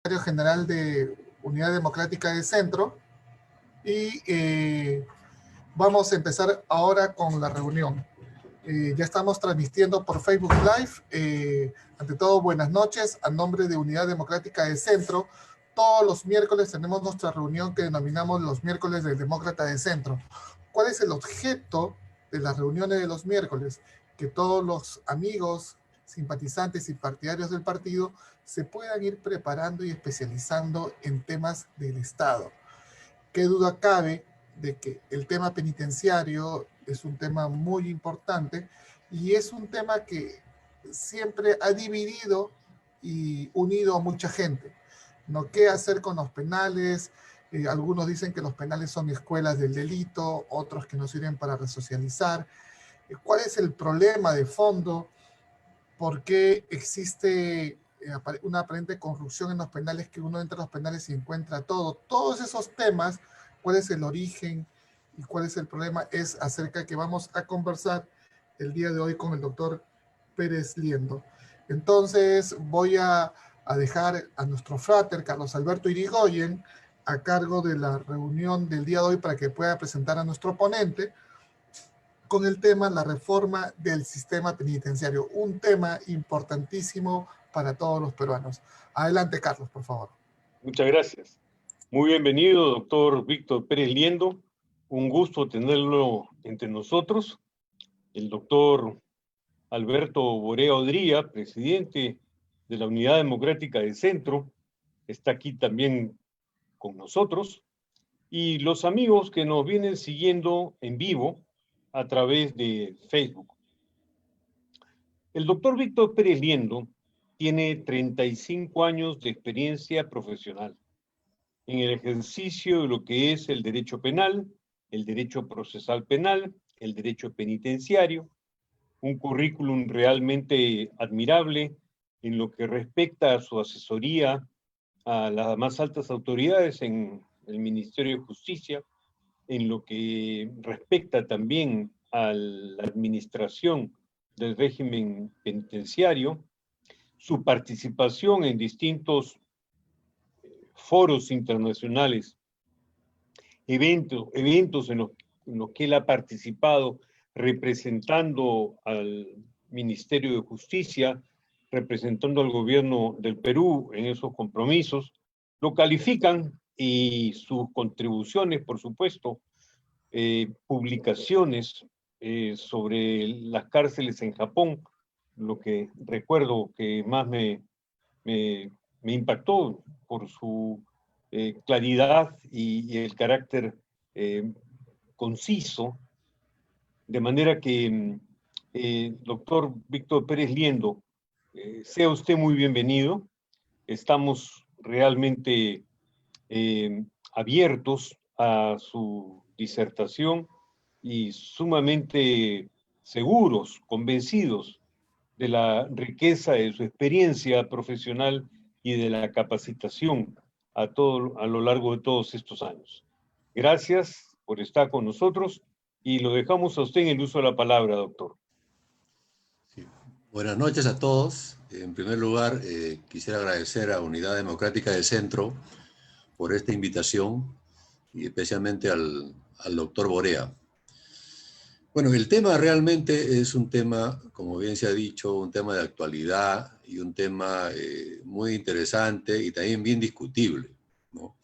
General de Unidad Democrática de Centro y vamos a empezar ahora con la reunión. Ya estamos transmitiendo por Facebook Live. Ante todo, buenas noches. A nombre de Unidad Democrática de Centro, todos los miércoles tenemos nuestra reunión que denominamos los miércoles del Demócrata de Centro. ¿Cuál es el objeto de las reuniones de los miércoles? Que todos los amigos, simpatizantes y partidarios del partido se puedan ir preparando y especializando en temas del Estado. ¿Qué duda cabe de que el tema penitenciario es un tema muy importante y es un tema que siempre ha dividido y unido a mucha gente? ¿No? ¿Qué hacer con los penales? Algunos dicen que los penales son escuelas del delito, otros que nos sirven para resocializar. ¿Cuál es el problema de fondo? ¿Por qué existe una aparente corrupción en los penales, que uno entra a los penales y encuentra todo? Todos esos temas, cuál es el origen y cuál es el problema, es acerca que vamos a conversar el día de hoy con el doctor Pérez Liendo. Entonces voy a dejar a nuestro frater Carlos Alberto Irigoyen a cargo de la reunión del día de hoy para que pueda presentar a nuestro ponente con el tema la reforma del sistema penitenciario, un tema importantísimo para todos los peruanos. Adelante, Carlos, por favor. Muchas gracias. Muy bienvenido, doctor Víctor Pérez Liendo. Un gusto tenerlo entre nosotros. El doctor Alberto Borea Odría, presidente de la Unidad Democrática de Centro, está aquí también con nosotros. Y los amigos que nos vienen siguiendo en vivo a través de Facebook. El doctor Víctor Pérez Liendo tiene 35 años de experiencia profesional en el ejercicio de lo que es el derecho penal, el derecho procesal penal, el derecho penitenciario, un currículum realmente admirable en lo que respecta a su asesoría a las más altas autoridades en el Ministerio de Justicia, en lo que respecta también a la administración del régimen penitenciario, su participación en distintos foros internacionales, eventos en los que él ha participado representando al Ministerio de Justicia, representando al gobierno del Perú en esos compromisos, lo califican, y sus contribuciones, por supuesto, publicaciones sobre las cárceles en Japón, lo que recuerdo que más me impactó por su claridad y el carácter conciso, de manera que, doctor Víctor Pérez Liendo, sea usted muy bienvenido. Estamos realmente abiertos a su disertación y sumamente seguros, convencidos de la riqueza de su experiencia profesional y de la capacitación a lo largo de todos estos años. Gracias por estar con nosotros y lo dejamos a usted en el uso de la palabra, doctor. Sí. Buenas noches a todos. En primer lugar, quisiera agradecer a Unidad Democrática de Centro por esta invitación y especialmente al doctor Borea. Bueno, el tema realmente es un tema, como bien se ha dicho, un tema de actualidad y un tema muy interesante y también bien discutible, ¿no?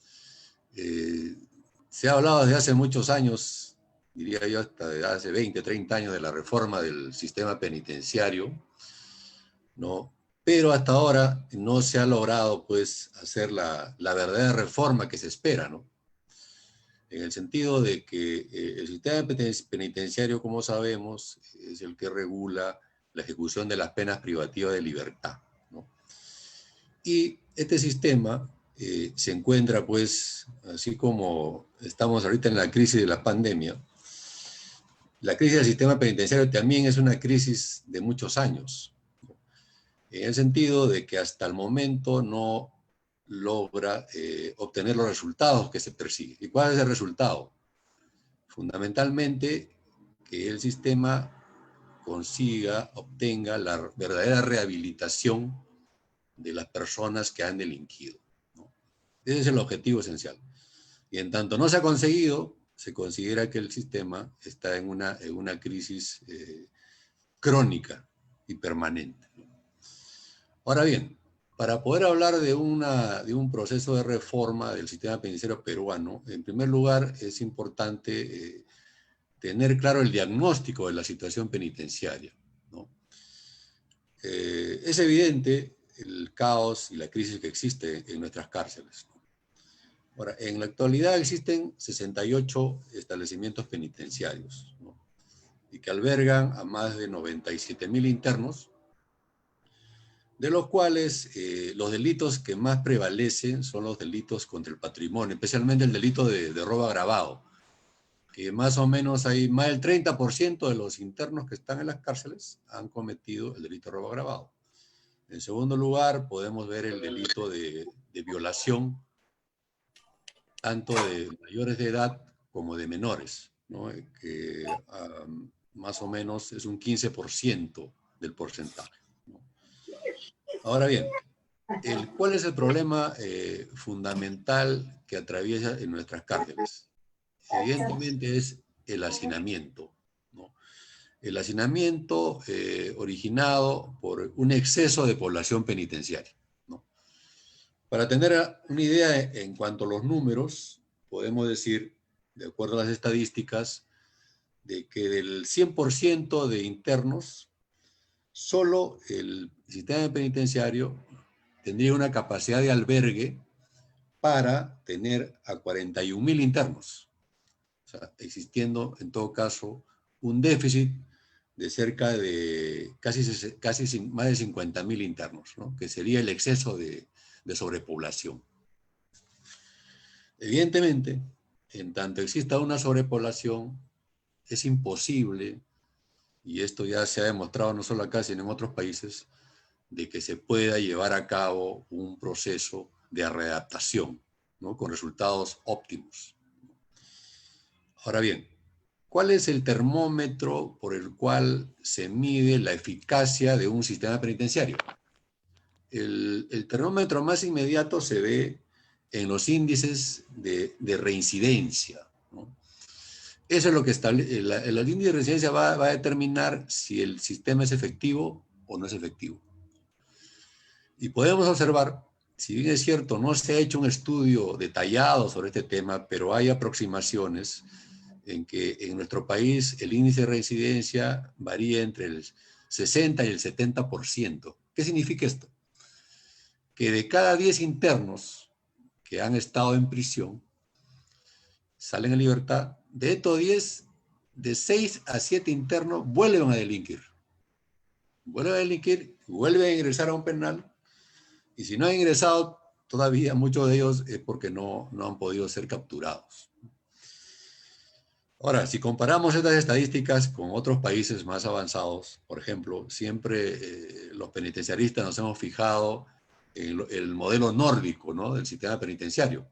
Se ha hablado desde hace muchos años, diría yo hasta desde hace 20, 30 años, de la reforma del sistema penitenciario, ¿no? Pero hasta ahora no se ha logrado, pues, hacer la verdadera reforma que se espera, ¿no? En el sentido de que el sistema penitenciario, como sabemos, es el que regula la ejecución de las penas privativas de libertad, ¿no? Y este sistema se encuentra, pues, así como estamos ahorita en la crisis de la pandemia, la crisis del sistema penitenciario también es una crisis de muchos años, ¿no? En el sentido de que hasta el momento no logra obtener los resultados que se persigue. ¿Y cuál es el resultado? Fundamentalmente, que el sistema obtenga la verdadera rehabilitación de las personas que han delinquido. Ese es el objetivo esencial. Y en tanto no se ha conseguido, se considera que el sistema está en una crisis crónica y permanente. Ahora bien, para poder hablar de un proceso de reforma del sistema penitenciario peruano, en primer lugar es importante tener claro el diagnóstico de la situación penitenciaria, ¿no? Es evidente el caos y la crisis que existe en nuestras cárceles, ¿no? Ahora, en la actualidad existen 68 establecimientos penitenciarios, ¿no? Y que albergan a más de 97.000 internos, de los cuales los delitos que más prevalecen son los delitos contra el patrimonio, especialmente el delito de robo agravado, que más o menos hay más del 30% de los internos que están en las cárceles han cometido el delito de robo agravado. En segundo lugar, podemos ver el delito de violación, tanto de mayores de edad como de menores, ¿no? Que más o menos es un 15% del porcentaje, ¿no? Ahora bien, ¿cuál es el problema fundamental que atraviesa en nuestras cárceles? Evidentemente es el hacinamiento, ¿no? El hacinamiento originado por un exceso de población penitenciaria, ¿no? Para tener una idea en cuanto a los números, podemos decir, de acuerdo a las estadísticas, de que del 100% de internos, solo el sistema penitenciario tendría una capacidad de albergue para tener a 41.000 internos. O sea, existiendo en todo caso un déficit de cerca de casi más de 50.000 internos, ¿no? Que sería el exceso de sobrepoblación. Evidentemente, en tanto exista una sobrepoblación, es imposible, y esto ya se ha demostrado no solo acá, sino en otros países, de que se pueda llevar a cabo un proceso de readaptación, ¿no? Con resultados óptimos. Ahora bien, ¿cuál es el termómetro por el cual se mide la eficacia de un sistema penitenciario? El termómetro más inmediato se ve en los índices de reincidencia, ¿no? Eso es lo que establece. El índice de reincidencia va a determinar si el sistema es efectivo o no es efectivo. Y podemos observar, si bien es cierto, no se ha hecho un estudio detallado sobre este tema, pero hay aproximaciones en que en nuestro país el índice de reincidencia varía entre el 60 y el 70%. ¿Qué significa esto? Que de cada 10 internos que han estado en prisión, salen en libertad, de estos 10, de 6 a 7 internos vuelven a delinquir. Vuelven a delinquir, vuelven a ingresar a un penal, y si no han ingresado, todavía muchos de ellos es porque no han podido ser capturados. Ahora, si comparamos estas estadísticas con otros países más avanzados, por ejemplo, siempre los penitenciaristas nos hemos fijado en el modelo nórdico, ¿no? Del sistema penitenciario,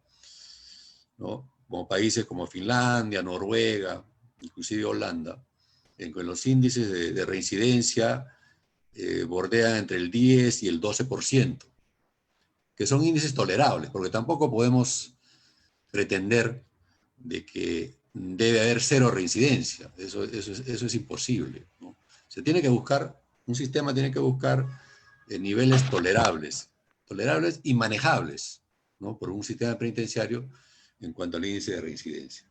¿no? Como países como Finlandia, Noruega, inclusive Holanda, en que los índices de reincidencia bordean entre el 10 y el 12%, que son índices tolerables, porque tampoco podemos pretender de que debe haber cero reincidencia. Eso es imposible, ¿no? Se tiene que buscar, un sistema tiene que buscar niveles tolerables y manejables, ¿no? Por un sistema penitenciario en cuanto al índice de reincidencia.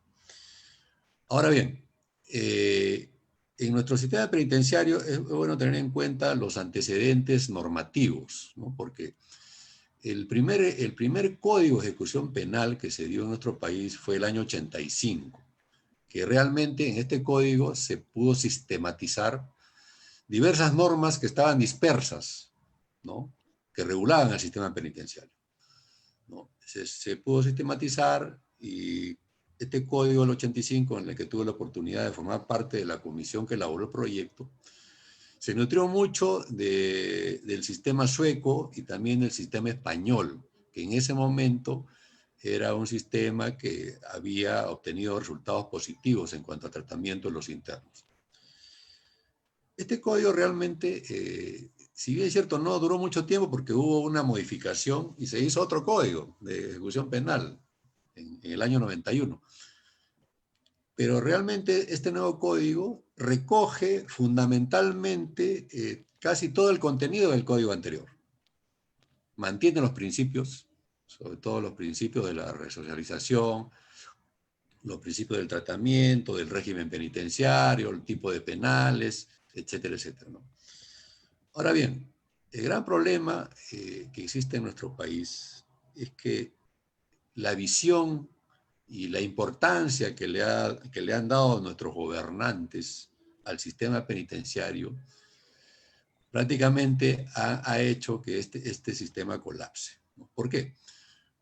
Ahora bien, en nuestro sistema penitenciario es bueno tener en cuenta los antecedentes normativos, ¿no? Porque el primer código de ejecución penal que se dio en nuestro país fue el año 85, que realmente en este código se pudo sistematizar diversas normas que estaban dispersas, ¿no? Que regulaban el sistema penitenciario, ¿no? Se pudo sistematizar, y este código del 85, en el que tuve la oportunidad de formar parte de la comisión que elaboró el proyecto, se nutrió mucho del sistema sueco y también del sistema español, que en ese momento era un sistema que había obtenido resultados positivos en cuanto al tratamiento de los internos. Este código realmente si bien es cierto, no duró mucho tiempo porque hubo una modificación y se hizo otro código de ejecución penal en el año 91. Pero realmente este nuevo código recoge fundamentalmente casi todo el contenido del código anterior. Mantiene los principios, sobre todo los principios de la resocialización, los principios del tratamiento, del régimen penitenciario, el tipo de penales, etcétera, etcétera, ¿no? Ahora bien, el gran problema que existe en nuestro país es que la visión y la importancia que le han dado nuestros gobernantes al sistema penitenciario prácticamente ha hecho que este sistema colapse, ¿no? ¿Por qué?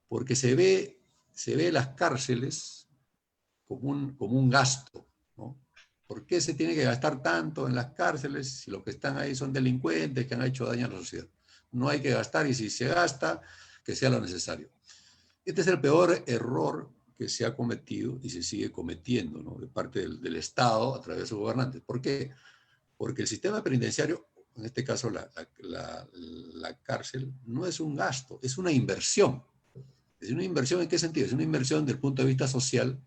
Porque se ve las cárceles como un gasto, ¿no? ¿Por qué se tiene que gastar tanto en las cárceles si los que están ahí son delincuentes que han hecho daño a la sociedad? No hay que gastar, y si se gasta, que sea lo necesario. Este es el peor error que se ha cometido y se sigue cometiendo, ¿no? De parte del Estado a través de sus gobernantes. ¿Por qué? Porque el sistema penitenciario, en este caso la cárcel, no es un gasto, es una inversión. ¿Es una inversión en qué sentido? Es una inversión desde el punto de vista social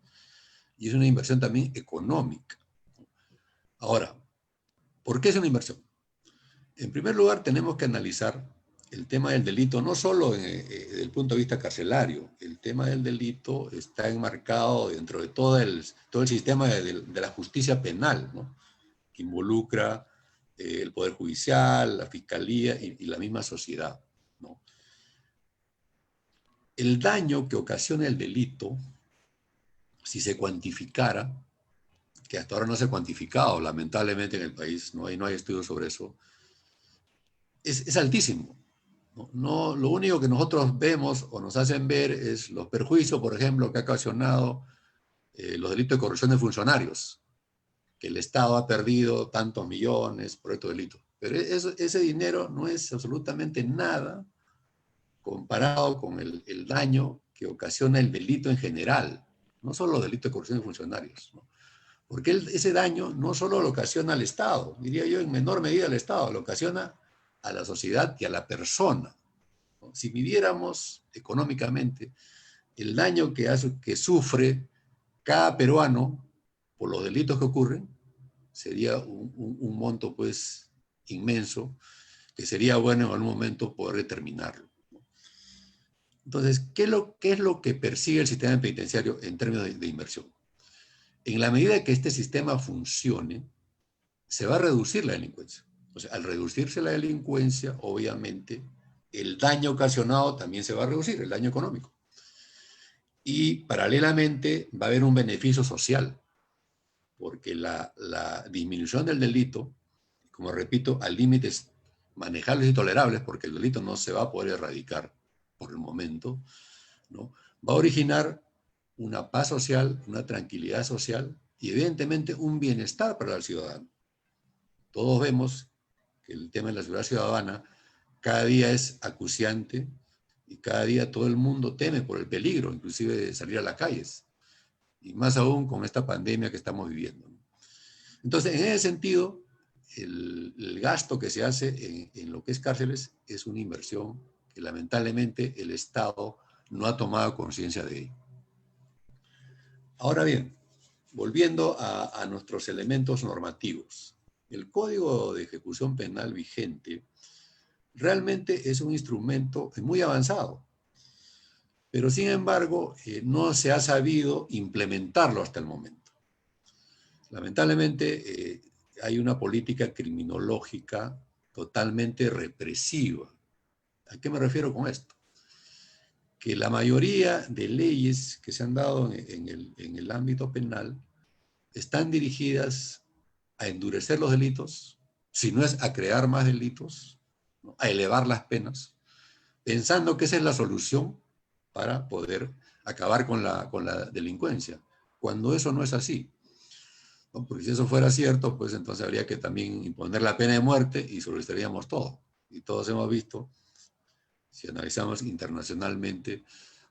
y es una inversión también económica. Ahora, ¿por qué es una inversión? En primer lugar, tenemos que analizar el tema del delito, no solo desde el punto de vista carcelario. El tema del delito está enmarcado dentro de todo el sistema de la justicia penal, ¿no? Que involucra el Poder Judicial, la Fiscalía y la misma sociedad, ¿no? El daño que ocasiona el delito, si se cuantificara, que hasta ahora no se ha cuantificado, lamentablemente en el país, no hay estudios sobre eso, es altísimo. No, lo único que nosotros vemos o nos hacen ver es los perjuicios, por ejemplo, que ha ocasionado los delitos de corrupción de funcionarios, que el Estado ha perdido tantos millones por estos delitos. Pero ese dinero no es absolutamente nada comparado con el daño que ocasiona el delito en general, no solo los delitos de corrupción de funcionarios, ¿no? Porque ese daño no solo lo ocasiona al Estado, diría yo en menor medida al Estado, lo ocasiona a la sociedad y a la persona. Si midiéramos económicamente el daño que sufre cada peruano por los delitos que ocurren, sería un monto pues inmenso, que sería bueno en algún momento poder determinarlo. Entonces, ¿qué es lo que persigue el sistema penitenciario en términos de inversión? En la medida que este sistema funcione, se va a reducir la delincuencia. O sea, al reducirse la delincuencia, obviamente, el daño ocasionado también se va a reducir, el daño económico. Y paralelamente va a haber un beneficio social, porque la disminución del delito, como repito, a límites manejables y tolerables, porque el delito no se va a poder erradicar por el momento, ¿no? Va a originar una paz social, una tranquilidad social y evidentemente un bienestar para el ciudadano. Todos vemos que el tema de la seguridad ciudadana cada día es acuciante y cada día todo el mundo teme por el peligro, inclusive de salir a las calles. Y más aún con esta pandemia que estamos viviendo. Entonces, en ese sentido, el gasto que se hace en lo que es cárceles es una inversión que lamentablemente el Estado no ha tomado conciencia de ello. Ahora bien, volviendo a nuestros elementos normativos. El Código de Ejecución Penal vigente realmente es un instrumento muy avanzado, pero sin embargo no se ha sabido implementarlo hasta el momento. Lamentablemente hay una política criminológica totalmente represiva. ¿A qué me refiero con esto? Que la mayoría de leyes que se han dado en el ámbito penal están dirigidas a endurecer los delitos, si no es a crear más delitos, ¿no? A elevar las penas, pensando que esa es la solución para poder acabar con la delincuencia, cuando eso no es así, ¿no? Porque si eso fuera cierto, pues entonces habría que también imponer la pena de muerte y solucionaríamos todo. Y todos hemos visto, si analizamos internacionalmente,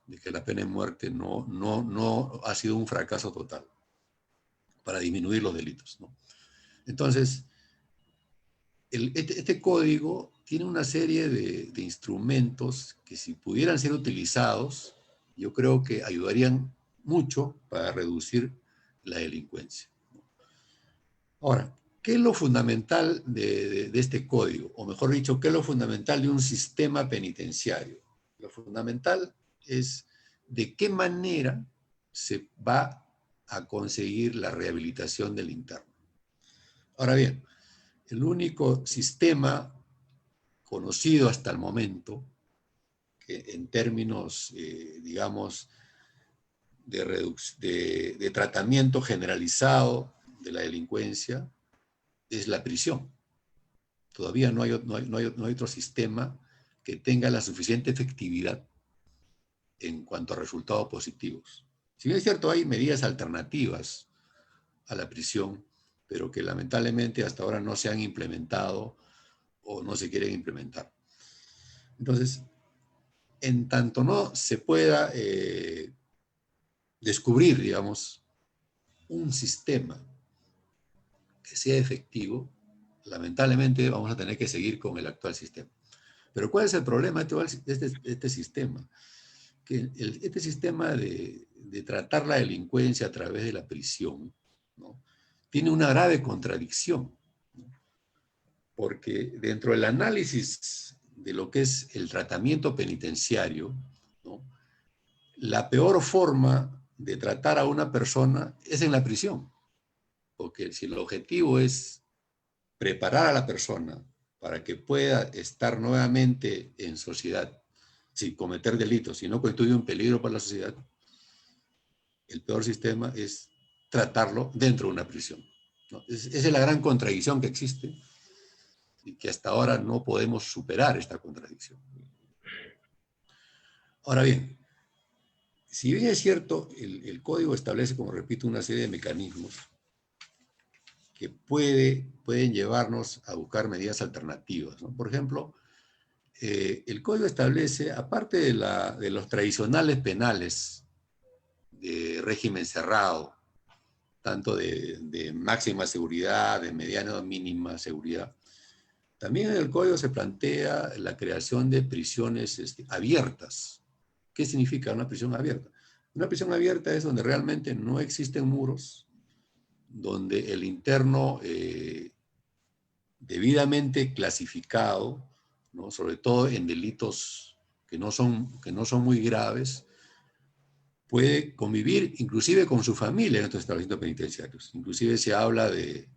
de que la pena de muerte no ha sido un fracaso total para disminuir los delitos, ¿no? Entonces, este código tiene una serie de instrumentos que si pudieran ser utilizados, yo creo que ayudarían mucho para reducir la delincuencia. Ahora, ¿qué es lo fundamental de este código? O mejor dicho, ¿qué es lo fundamental de un sistema penitenciario? Lo fundamental es de qué manera se va a conseguir la rehabilitación del interno. Ahora bien, el único sistema conocido hasta el momento, que en términos, digamos, de tratamiento generalizado de la delincuencia, es la prisión. Todavía no hay otro sistema que tenga la suficiente efectividad en cuanto a resultados positivos. Si bien es cierto, hay medidas alternativas a la prisión, pero que lamentablemente hasta ahora no se han implementado o no se quieren implementar. Entonces, en tanto no se pueda descubrir, digamos, un sistema que sea efectivo, lamentablemente vamos a tener que seguir con el actual sistema. Pero ¿cuál es el problema de este sistema? Que este sistema de tratar la delincuencia a través de la prisión, ¿no?, tiene una grave contradicción, ¿no? Porque dentro del análisis de lo que es el tratamiento penitenciario, ¿no?, la peor forma de tratar a una persona es en la prisión. Porque si el objetivo es preparar a la persona para que pueda estar nuevamente en sociedad, sin cometer delitos, si no constituye un peligro para la sociedad, el peor sistema es tratarlo dentro de una prisión, ¿no? Esa es la gran contradicción que existe y que hasta ahora no podemos superar esta contradicción. Ahora bien, si bien es cierto, el código establece, como repito, una serie de mecanismos que pueden llevarnos a buscar medidas alternativas, ¿no? Por ejemplo, el código establece, aparte de los tradicionales penales de régimen cerrado, tanto de máxima seguridad, de mediana o mínima seguridad, también en el código se plantea la creación de prisiones abiertas. ¿Qué significa una prisión abierta? Una prisión abierta es donde realmente no existen muros, donde el interno debidamente clasificado, ¿no?, sobre todo en delitos que no son muy graves, puede convivir inclusive con su familia en estos establecimientos penitenciarios. Inclusive se habla de,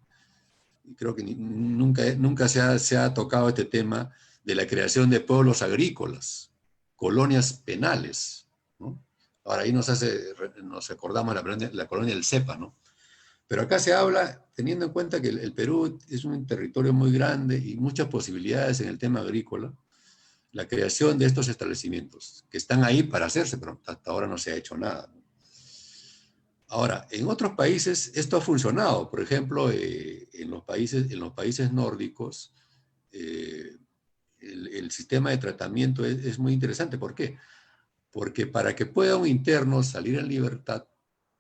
creo que nunca se ha tocado este tema de la creación de pueblos agrícolas, colonias penales, ¿no? Ahora ahí nos acordamos la colonia del Cepa, ¿no? Pero acá se habla, teniendo en cuenta que el Perú es un territorio muy grande y muchas posibilidades en el tema agrícola, la creación de estos establecimientos, que están ahí para hacerse, pero hasta ahora no se ha hecho nada. Ahora, en otros países esto ha funcionado. Por ejemplo, en los países nórdicos, el sistema de tratamiento es muy interesante. ¿Por qué? Porque para que pueda un interno salir en libertad,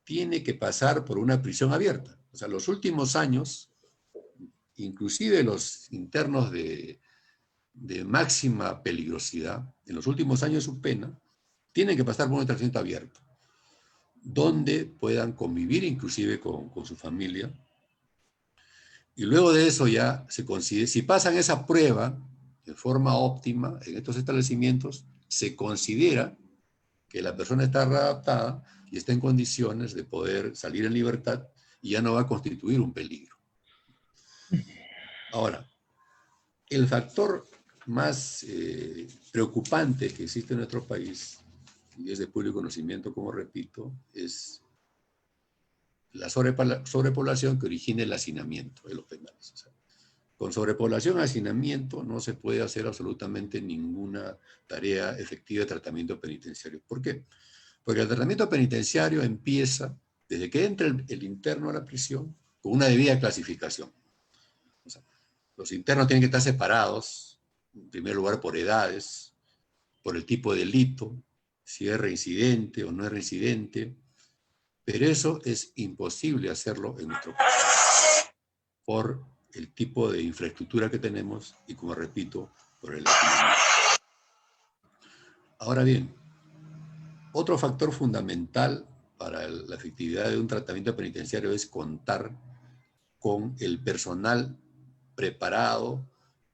tiene que pasar por una prisión abierta. O sea, los últimos años, inclusive los internos de máxima peligrosidad, en los últimos años de su pena, tienen que pasar por un establecimiento abierto, donde puedan convivir inclusive con su familia. Y luego de eso ya se considera, si pasan esa prueba de forma óptima en estos establecimientos, se considera que la persona está readaptada y está en condiciones de poder salir en libertad y ya no va a constituir un peligro. Ahora, el factor más preocupante que existe en nuestro país, y es de público conocimiento, como repito, es la sobrepoblación que origina el hacinamiento de los penales. O sea, con sobrepoblación y hacinamiento no se puede hacer absolutamente ninguna tarea efectiva de tratamiento penitenciario. ¿Por qué? Porque el tratamiento penitenciario empieza desde que entra el interno a la prisión con una debida clasificación. O sea, los internos tienen que estar separados, en primer lugar por edades, por el tipo de delito, si es reincidente o no es reincidente, pero eso es imposible hacerlo en nuestro país por el tipo de infraestructura que tenemos y, como repito, por el epidemia. Ahora bien, otro factor fundamental para la efectividad de un tratamiento penitenciario es contar con el personal preparado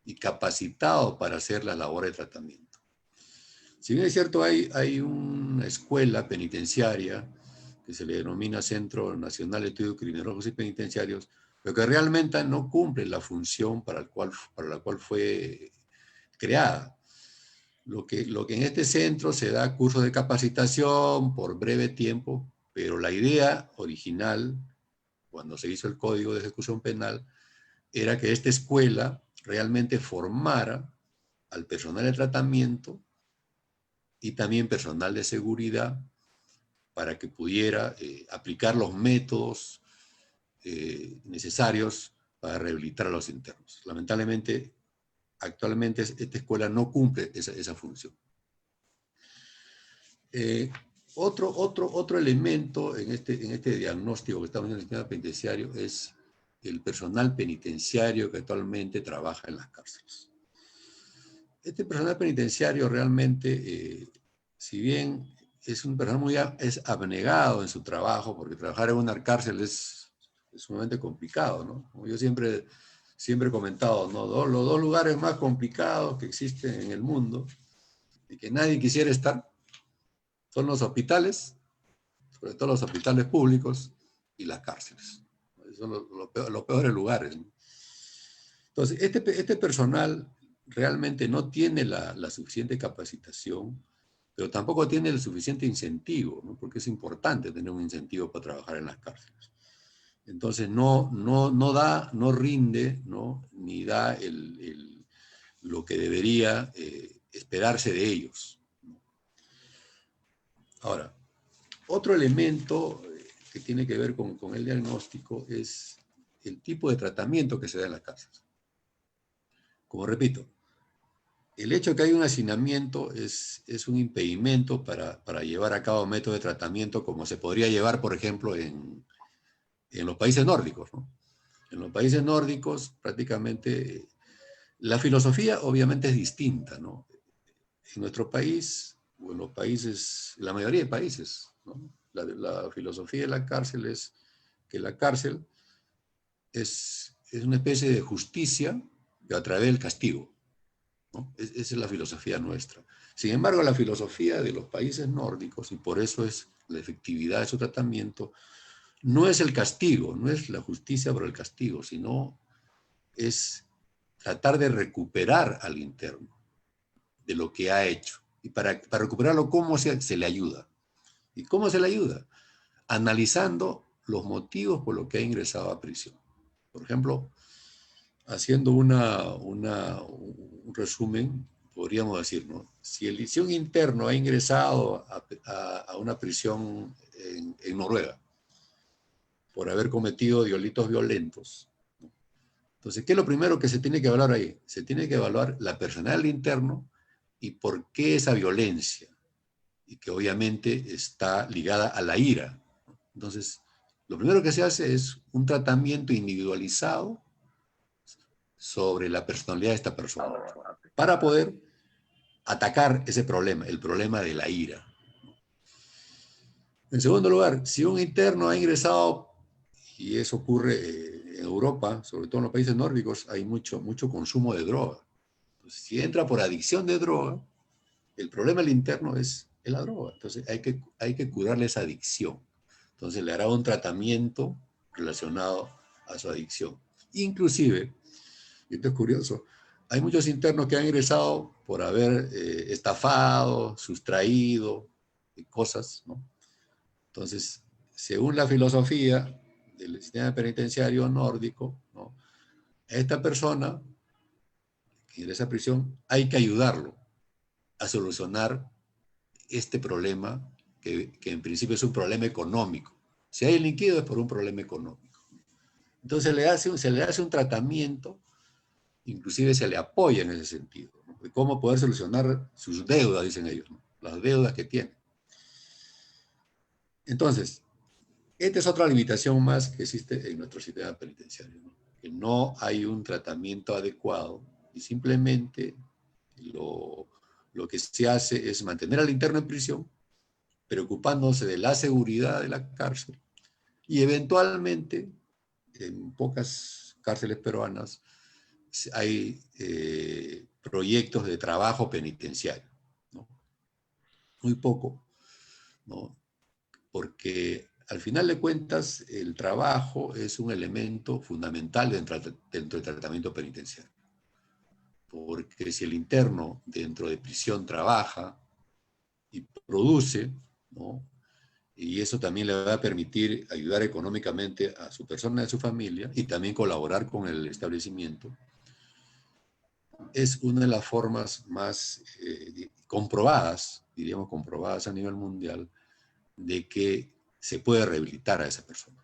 y capacitado para hacer la labor de tratamiento. Si bien es cierto, hay una escuela penitenciaria que se le denomina Centro Nacional de Estudios Criminológicos y Penitenciarios, pero que realmente no cumple la función para la cual fue creada. Lo que en este centro se da cursos de capacitación por breve tiempo, pero la idea original, cuando se hizo el Código de Ejecución Penal, era que esta escuela realmente formara al personal de tratamiento y también personal de seguridad para que pudiera aplicar los métodos necesarios para rehabilitar a los internos. Lamentablemente, actualmente esta escuela no cumple esa función. Otro elemento en este diagnóstico que estamos en el sistema penitenciario es el personal penitenciario que actualmente trabaja en las cárceles. Este personal penitenciario realmente, si bien es un personal muy abnegado en su trabajo, porque trabajar en una cárcel es sumamente complicado, ¿no? Como yo siempre he comentado, ¿no? Los dos lugares más complicados que existen en el mundo y que nadie quisiera estar son los hospitales, sobre todo los hospitales públicos, y las cárceles. Son los peores lugares, ¿no? Entonces, este personal realmente no tiene la suficiente capacitación, pero tampoco tiene el suficiente incentivo, ¿no? Porque es importante tener un incentivo para trabajar en las cárceles. Entonces, no rinde, ¿no? Ni da lo que debería esperarse de ellos. Ahora, otro elemento que tiene que ver con el diagnóstico es el tipo de tratamiento que se da en las cárceles. Como repito, el hecho de que hay un hacinamiento es un impedimento para llevar a cabo métodos de tratamiento como se podría llevar, por ejemplo, en los países nórdicos, ¿no? En los países nórdicos prácticamente la filosofía obviamente es distinta, ¿no? En nuestro país, o en los países, la mayoría de países, ¿no? La filosofía de la cárcel es que la cárcel es una especie de justicia a través del castigo, ¿no? Esa es la filosofía nuestra. Sin embargo, la filosofía de los países nórdicos, y por eso es la efectividad de su tratamiento, no es el castigo, no es la justicia por el castigo, sino es tratar de recuperar al interno de lo que ha hecho. Y para recuperarlo, ¿cómo se le ayuda? ¿Y cómo se le ayuda? Analizando los motivos por los que ha ingresado a prisión. Por ejemplo, haciendo un resumen, podríamos decir, ¿no? Si un interno ha ingresado a una prisión en Noruega por haber cometido delitos violentos, ¿no? Entonces, ¿qué es lo primero que se tiene que evaluar ahí? Se tiene que evaluar la personalidad del interno y por qué esa violencia, y que obviamente está ligada a la ira. Entonces, lo primero que se hace es un tratamiento individualizado sobre la personalidad de esta persona, para poder atacar ese problema, el problema de la ira. En segundo lugar, si un interno ha ingresado, y eso ocurre en Europa, sobre todo en los países nórdicos, hay mucho consumo de droga. Entonces, si entra por adicción de droga, el problema del interno es la droga. Entonces hay que curarle esa adicción. Entonces le hará un tratamiento relacionado a su adicción. Inclusive, y esto es curioso, hay muchos internos que han ingresado por haber estafado, sustraído cosas, ¿no? Entonces, según la filosofía del sistema penitenciario nórdico, ¿no? A esta persona que ingresa a prisión hay que ayudarlo a solucionar este problema que en principio es un problema económico. Si hay delinquido es por un problema económico. Entonces se le hace un tratamiento, inclusive se le apoya en ese sentido, ¿no? De cómo poder solucionar sus deudas, dicen ellos, ¿no? Las deudas que tiene. Entonces, esta es otra limitación más que existe en nuestro sistema penitenciario, ¿no? Que no hay un tratamiento adecuado y simplemente lo que se hace es mantener al interno en prisión, preocupándose de la seguridad de la cárcel, y eventualmente, en pocas cárceles peruanas, hay proyectos de trabajo penitenciario, ¿no? Muy poco, ¿no? Porque al final de cuentas el trabajo es un elemento fundamental dentro del tratamiento penitenciario. Porque si el interno dentro de prisión trabaja y produce, ¿no? Y eso también le va a permitir ayudar económicamente a su persona y a su familia, y también colaborar con el establecimiento, es una de las formas más comprobadas, diríamos comprobadas a nivel mundial, de que se puede rehabilitar a esa persona.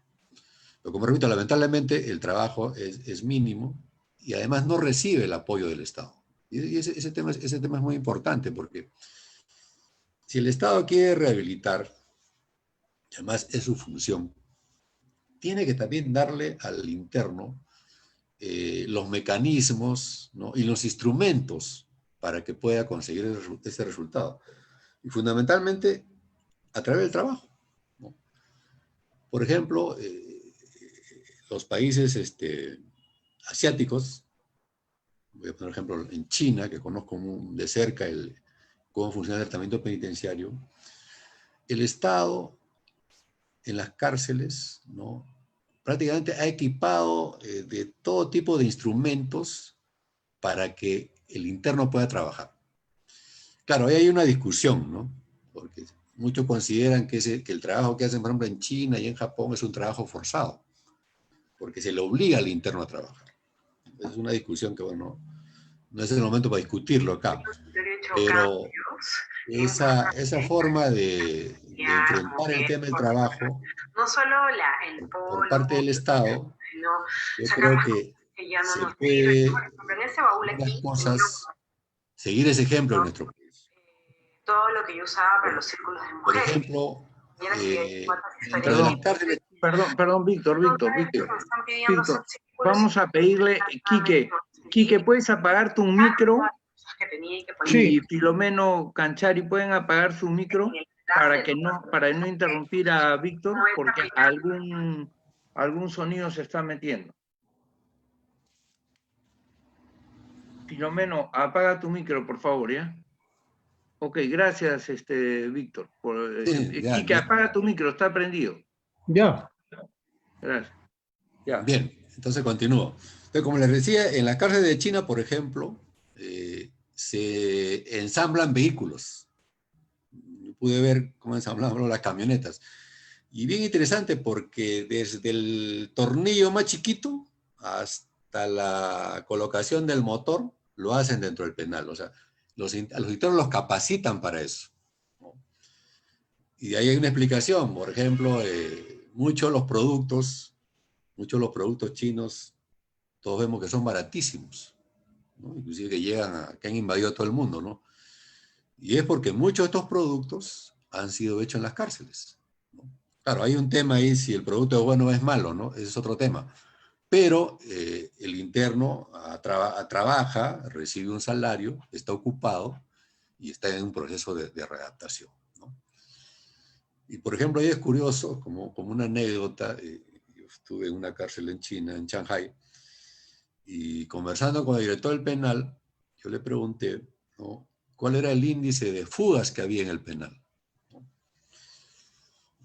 Pero como repito, lamentablemente el trabajo es mínimo y además no recibe el apoyo del Estado. Y ese tema es muy importante, porque si el Estado quiere rehabilitar, además es su función, tiene que también darle al interno los mecanismos, ¿no? Y los instrumentos para que pueda conseguir ese resultado. Y fundamentalmente a través del trabajo, ¿no? Por ejemplo, los países asiáticos, voy a poner ejemplo en China, que conozco de cerca cómo funciona el tratamiento penitenciario, el Estado en las cárceles, ¿no? Prácticamente ha equipado de todo tipo de instrumentos para que el interno pueda trabajar. Claro, ahí hay una discusión, ¿no? Porque muchos consideran que el trabajo que hacen, por ejemplo, en China y en Japón es un trabajo forzado, porque se le obliga al interno a trabajar. Es una discusión que, bueno, no es el momento para discutirlo acá, pero esa forma de enfrentar el tema del trabajo por parte del Estado, yo creo que se puede, unas cosas, seguir ese ejemplo en nuestro país. Todo lo que yo usaba para los círculos de Por mujeres. ejemplo, dentro de las cárceles... Perdón, Víctor. Vamos a pedirle, Quique, ¿puedes apagar tu micro? Sí. Y Filomeno Canchari, ¿pueden apagar su micro para no interrumpir a Víctor? Porque algún sonido se está metiendo. Filomeno, apaga tu micro, por favor, ¿ya? Ok, gracias, Víctor. Quique, apaga tu micro, está prendido. Ya. Gracias. Ya. Bien, entonces continúo. Entonces, como les decía, en la cárcel de China, por ejemplo, se ensamblan vehículos. Yo pude ver cómo ensamblaban las camionetas. Y bien interesante, porque desde el tornillo más chiquito hasta la colocación del motor, lo hacen dentro del penal. O sea, a los internos los capacitan para eso, ¿no? Y de ahí hay una explicación. Por ejemplo, muchos de los productos chinos, todos vemos que son baratísimos, ¿no? Inclusive que han invadido a todo el mundo, ¿no? Y es porque muchos de estos productos han sido hechos en las cárceles, ¿no? Claro, hay un tema ahí, si el producto es bueno o es malo, ¿no? Ese es otro tema. Pero el interno trabaja, recibe un salario, está ocupado y está en un proceso de readaptación, ¿no? Y por ejemplo, ahí es curioso, como una anécdota, yo estuve en una cárcel en China, en Shanghái, y conversando con el director del penal, yo le pregunté, ¿no?, cuál era el índice de fugas que había en el penal, ¿no?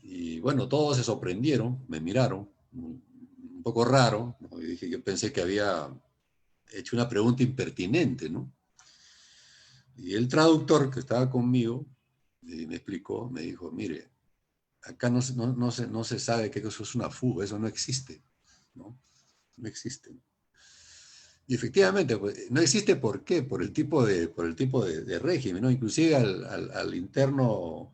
Y bueno, todos se sorprendieron, me miraron, un poco raro, ¿no? Y dije, yo pensé que había hecho una pregunta impertinente, ¿no? Y el traductor que estaba conmigo me explicó, me dijo, mire, acá no se sabe que eso es una fuga, eso no existe, ¿no? No existe. Y efectivamente, pues, no existe. ¿Por qué? Por el tipo de régimen, ¿no? Inclusive al interno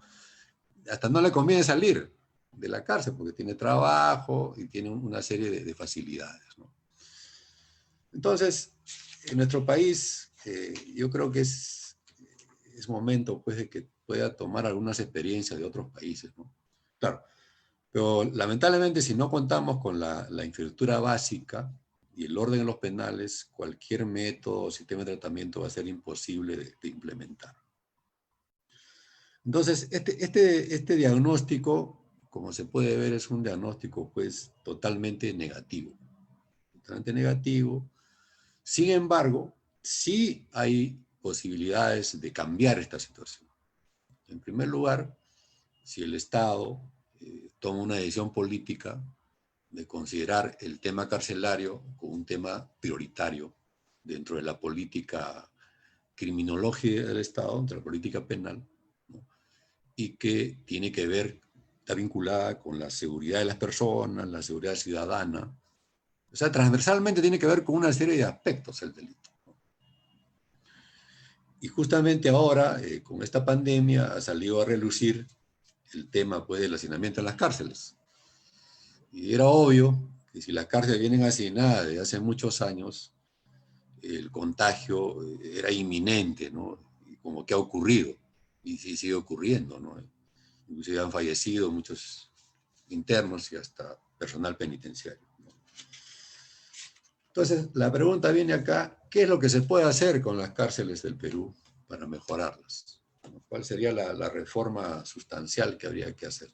hasta no le conviene salir de la cárcel porque tiene trabajo y tiene una serie de facilidades, ¿no? Entonces, en nuestro país, yo creo que es momento, pues, de que pueda tomar algunas experiencias de otros países, ¿no? Claro, pero lamentablemente si no contamos con la infraestructura básica y el orden en los penales, cualquier método o sistema de tratamiento va a ser imposible de implementar. Entonces, este diagnóstico, como se puede ver, es un diagnóstico pues totalmente negativo. Totalmente negativo. Sin embargo, sí hay posibilidades de cambiar esta situación. En primer lugar, si el Estado toma una decisión política de considerar el tema carcelario como un tema prioritario dentro de la política criminológica del Estado, dentro de la política penal, ¿no? Y que tiene que ver, está vinculada con la seguridad de las personas, la seguridad ciudadana. O sea, transversalmente tiene que ver con una serie de aspectos el delito, ¿no? Y justamente ahora, con esta pandemia, ha salido a relucir el tema pues, del hacinamiento en las cárceles. Y era obvio que si las cárceles vienen hacinadas desde hace muchos años, el contagio era inminente, ¿no? Y como que ha ocurrido, y sí sigue ocurriendo, ¿no? Inclusive han fallecido muchos internos y hasta personal penitenciario, ¿no? Entonces, la pregunta viene acá, ¿qué es lo que se puede hacer con las cárceles del Perú para mejorarlas? ¿Cuál sería la reforma sustancial que habría que hacer?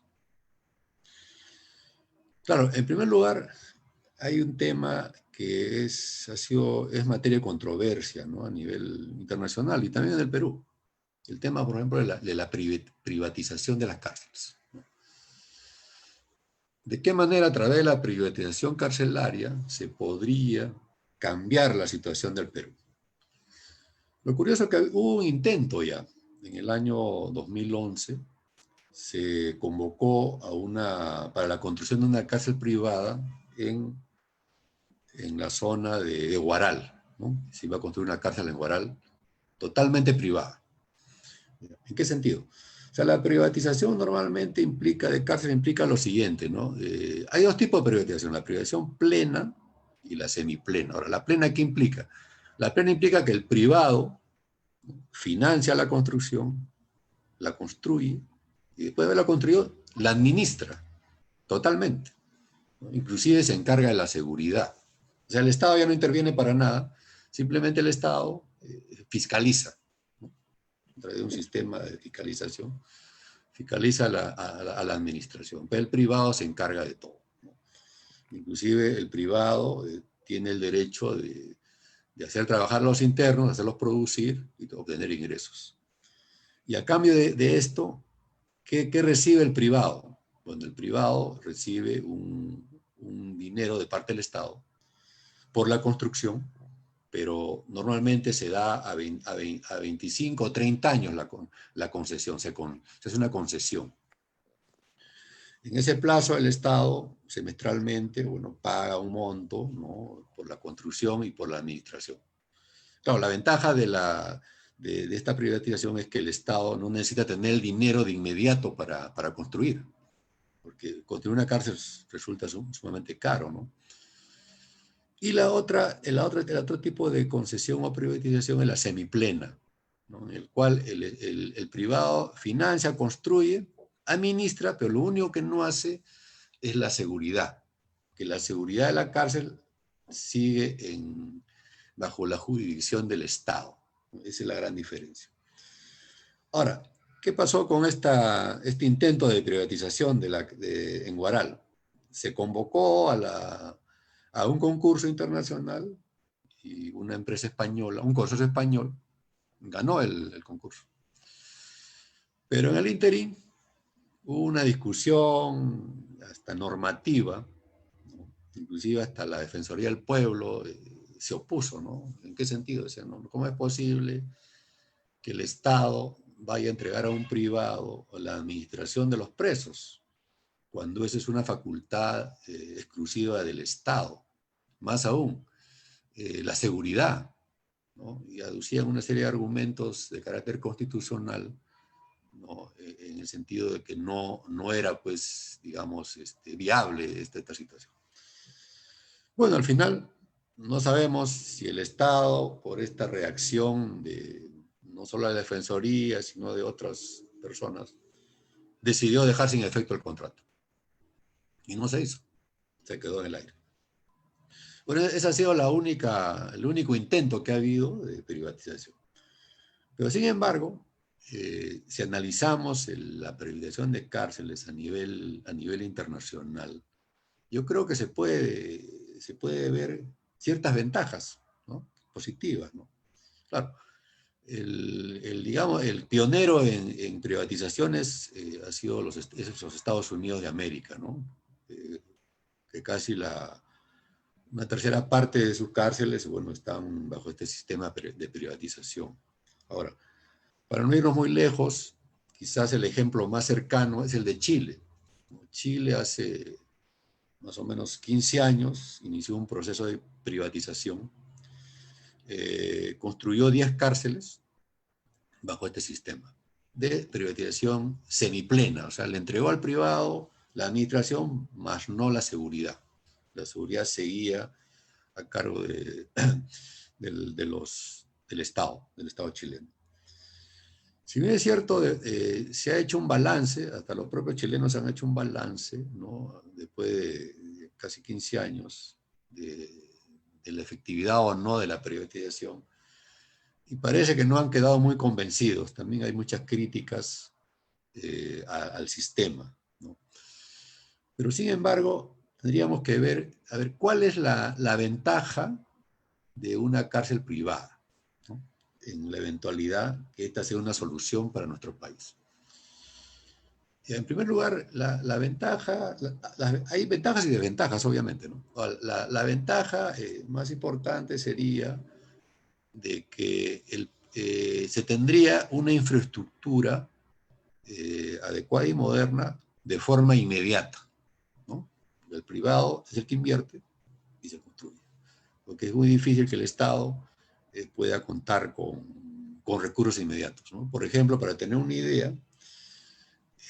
Claro, en primer lugar, hay un tema que es materia de controversia, ¿no? A nivel internacional y también en el Perú. El tema, por ejemplo, de la privatización de las cárceles, ¿no? ¿De qué manera a través de la privatización carcelaria se podría cambiar la situación del Perú? Lo curioso es que hubo un intento ya. En el año 2011 se convocó para la construcción de una cárcel privada en la zona de Huaral, ¿no? Se iba a construir una cárcel en Huaral totalmente privada. ¿En qué sentido? O sea, la privatización normalmente de cárcel implica lo siguiente, ¿no? Hay dos tipos de privatización, la privatización plena y la semiplena. Ahora, ¿la plena qué implica? La plena implica que el privado financia la construcción, la construye, y después de haberla construido, la administra totalmente, ¿no? Inclusive se encarga de la seguridad. O sea, el Estado ya no interviene para nada, simplemente el Estado fiscaliza, ¿no? A través de un sistema de fiscalización, fiscaliza a la administración, pero el privado se encarga de todo, ¿no? Inclusive el privado tiene el derecho de hacer trabajar a los internos, de hacerlos producir y de obtener ingresos. Y a cambio de esto, ¿qué recibe el privado? Bueno, el privado recibe un dinero de parte del Estado por la construcción, pero normalmente se da a 25 o 30 años la concesión, se hace una concesión. En ese plazo el Estado semestralmente, bueno, paga un monto, ¿no? Por la construcción y por la administración. Claro, la ventaja de esta privatización es que el Estado no necesita tener el dinero de inmediato para construir, porque construir una cárcel resulta sumamente caro, ¿no? Y el otro tipo de concesión o privatización es la semiplena, ¿no? En el cual el privado financia, construye, administra, pero lo único que no hace es la seguridad, que la seguridad de la cárcel sigue bajo la jurisdicción del Estado. Esa es la gran diferencia. Ahora, ¿qué pasó con este intento de privatización en Huaral? Se convocó a un concurso internacional y una empresa española, un consorcio español, ganó el concurso. Pero en el ínterin hubo una discusión hasta normativa, ¿no? Inclusive hasta la Defensoría del Pueblo se opuso, ¿no? ¿En qué sentido? Decían, ¿no? ¿Cómo es posible que el Estado vaya a entregar a un privado la administración de los presos, cuando esa es una facultad exclusiva del Estado? Más aún, la seguridad, ¿no? Y aducían una serie de argumentos de carácter constitucional, ¿no? En el sentido de que no era, pues, digamos, viable esta situación. Bueno, al final, no sabemos si el Estado, por esta reacción no solo de la Defensoría, sino de otras personas, decidió dejar sin efecto el contrato. Y no se hizo, se quedó en el aire. Bueno, ese ha sido el único intento que ha habido de privatización. Pero sin embargo, si analizamos la privatización de cárceles a nivel internacional, yo creo que se puede ver ciertas ventajas, ¿no? Positivas, ¿no? Claro, digamos, el pionero en privatizaciones ha sido los Estados Unidos de América, ¿no? Que casi una tercera parte de sus cárceles, bueno, están bajo este sistema de privatización. Ahora, para no irnos muy lejos, quizás el ejemplo más cercano es el de Chile. Chile hace más o menos 15 años inició un proceso de privatización. Construyó 10 cárceles bajo este sistema de privatización semiplena, o sea, le entregó al privado la administración, más no la seguridad. La seguridad seguía a cargo del Estado chileno. Si bien es cierto, se ha hecho un balance, hasta los propios chilenos han hecho un balance, ¿no? Después de casi 15 años de la efectividad o no de la privatización, y parece que no han quedado muy convencidos. También hay muchas críticas al sistema, ¿no? Pero sin embargo, tendríamos que ver, a ver, cuál es la ventaja de una cárcel privada, ¿no? En la eventualidad que esta sea una solución para nuestro país. En primer lugar, la ventaja, hay ventajas y desventajas, obviamente, ¿no? La ventaja más importante sería de que se tendría una infraestructura adecuada y moderna de forma inmediata, ¿no? El privado es el que invierte y se construye, porque es muy difícil que el Estado pueda contar con recursos inmediatos, ¿no? Por ejemplo, para tener una idea,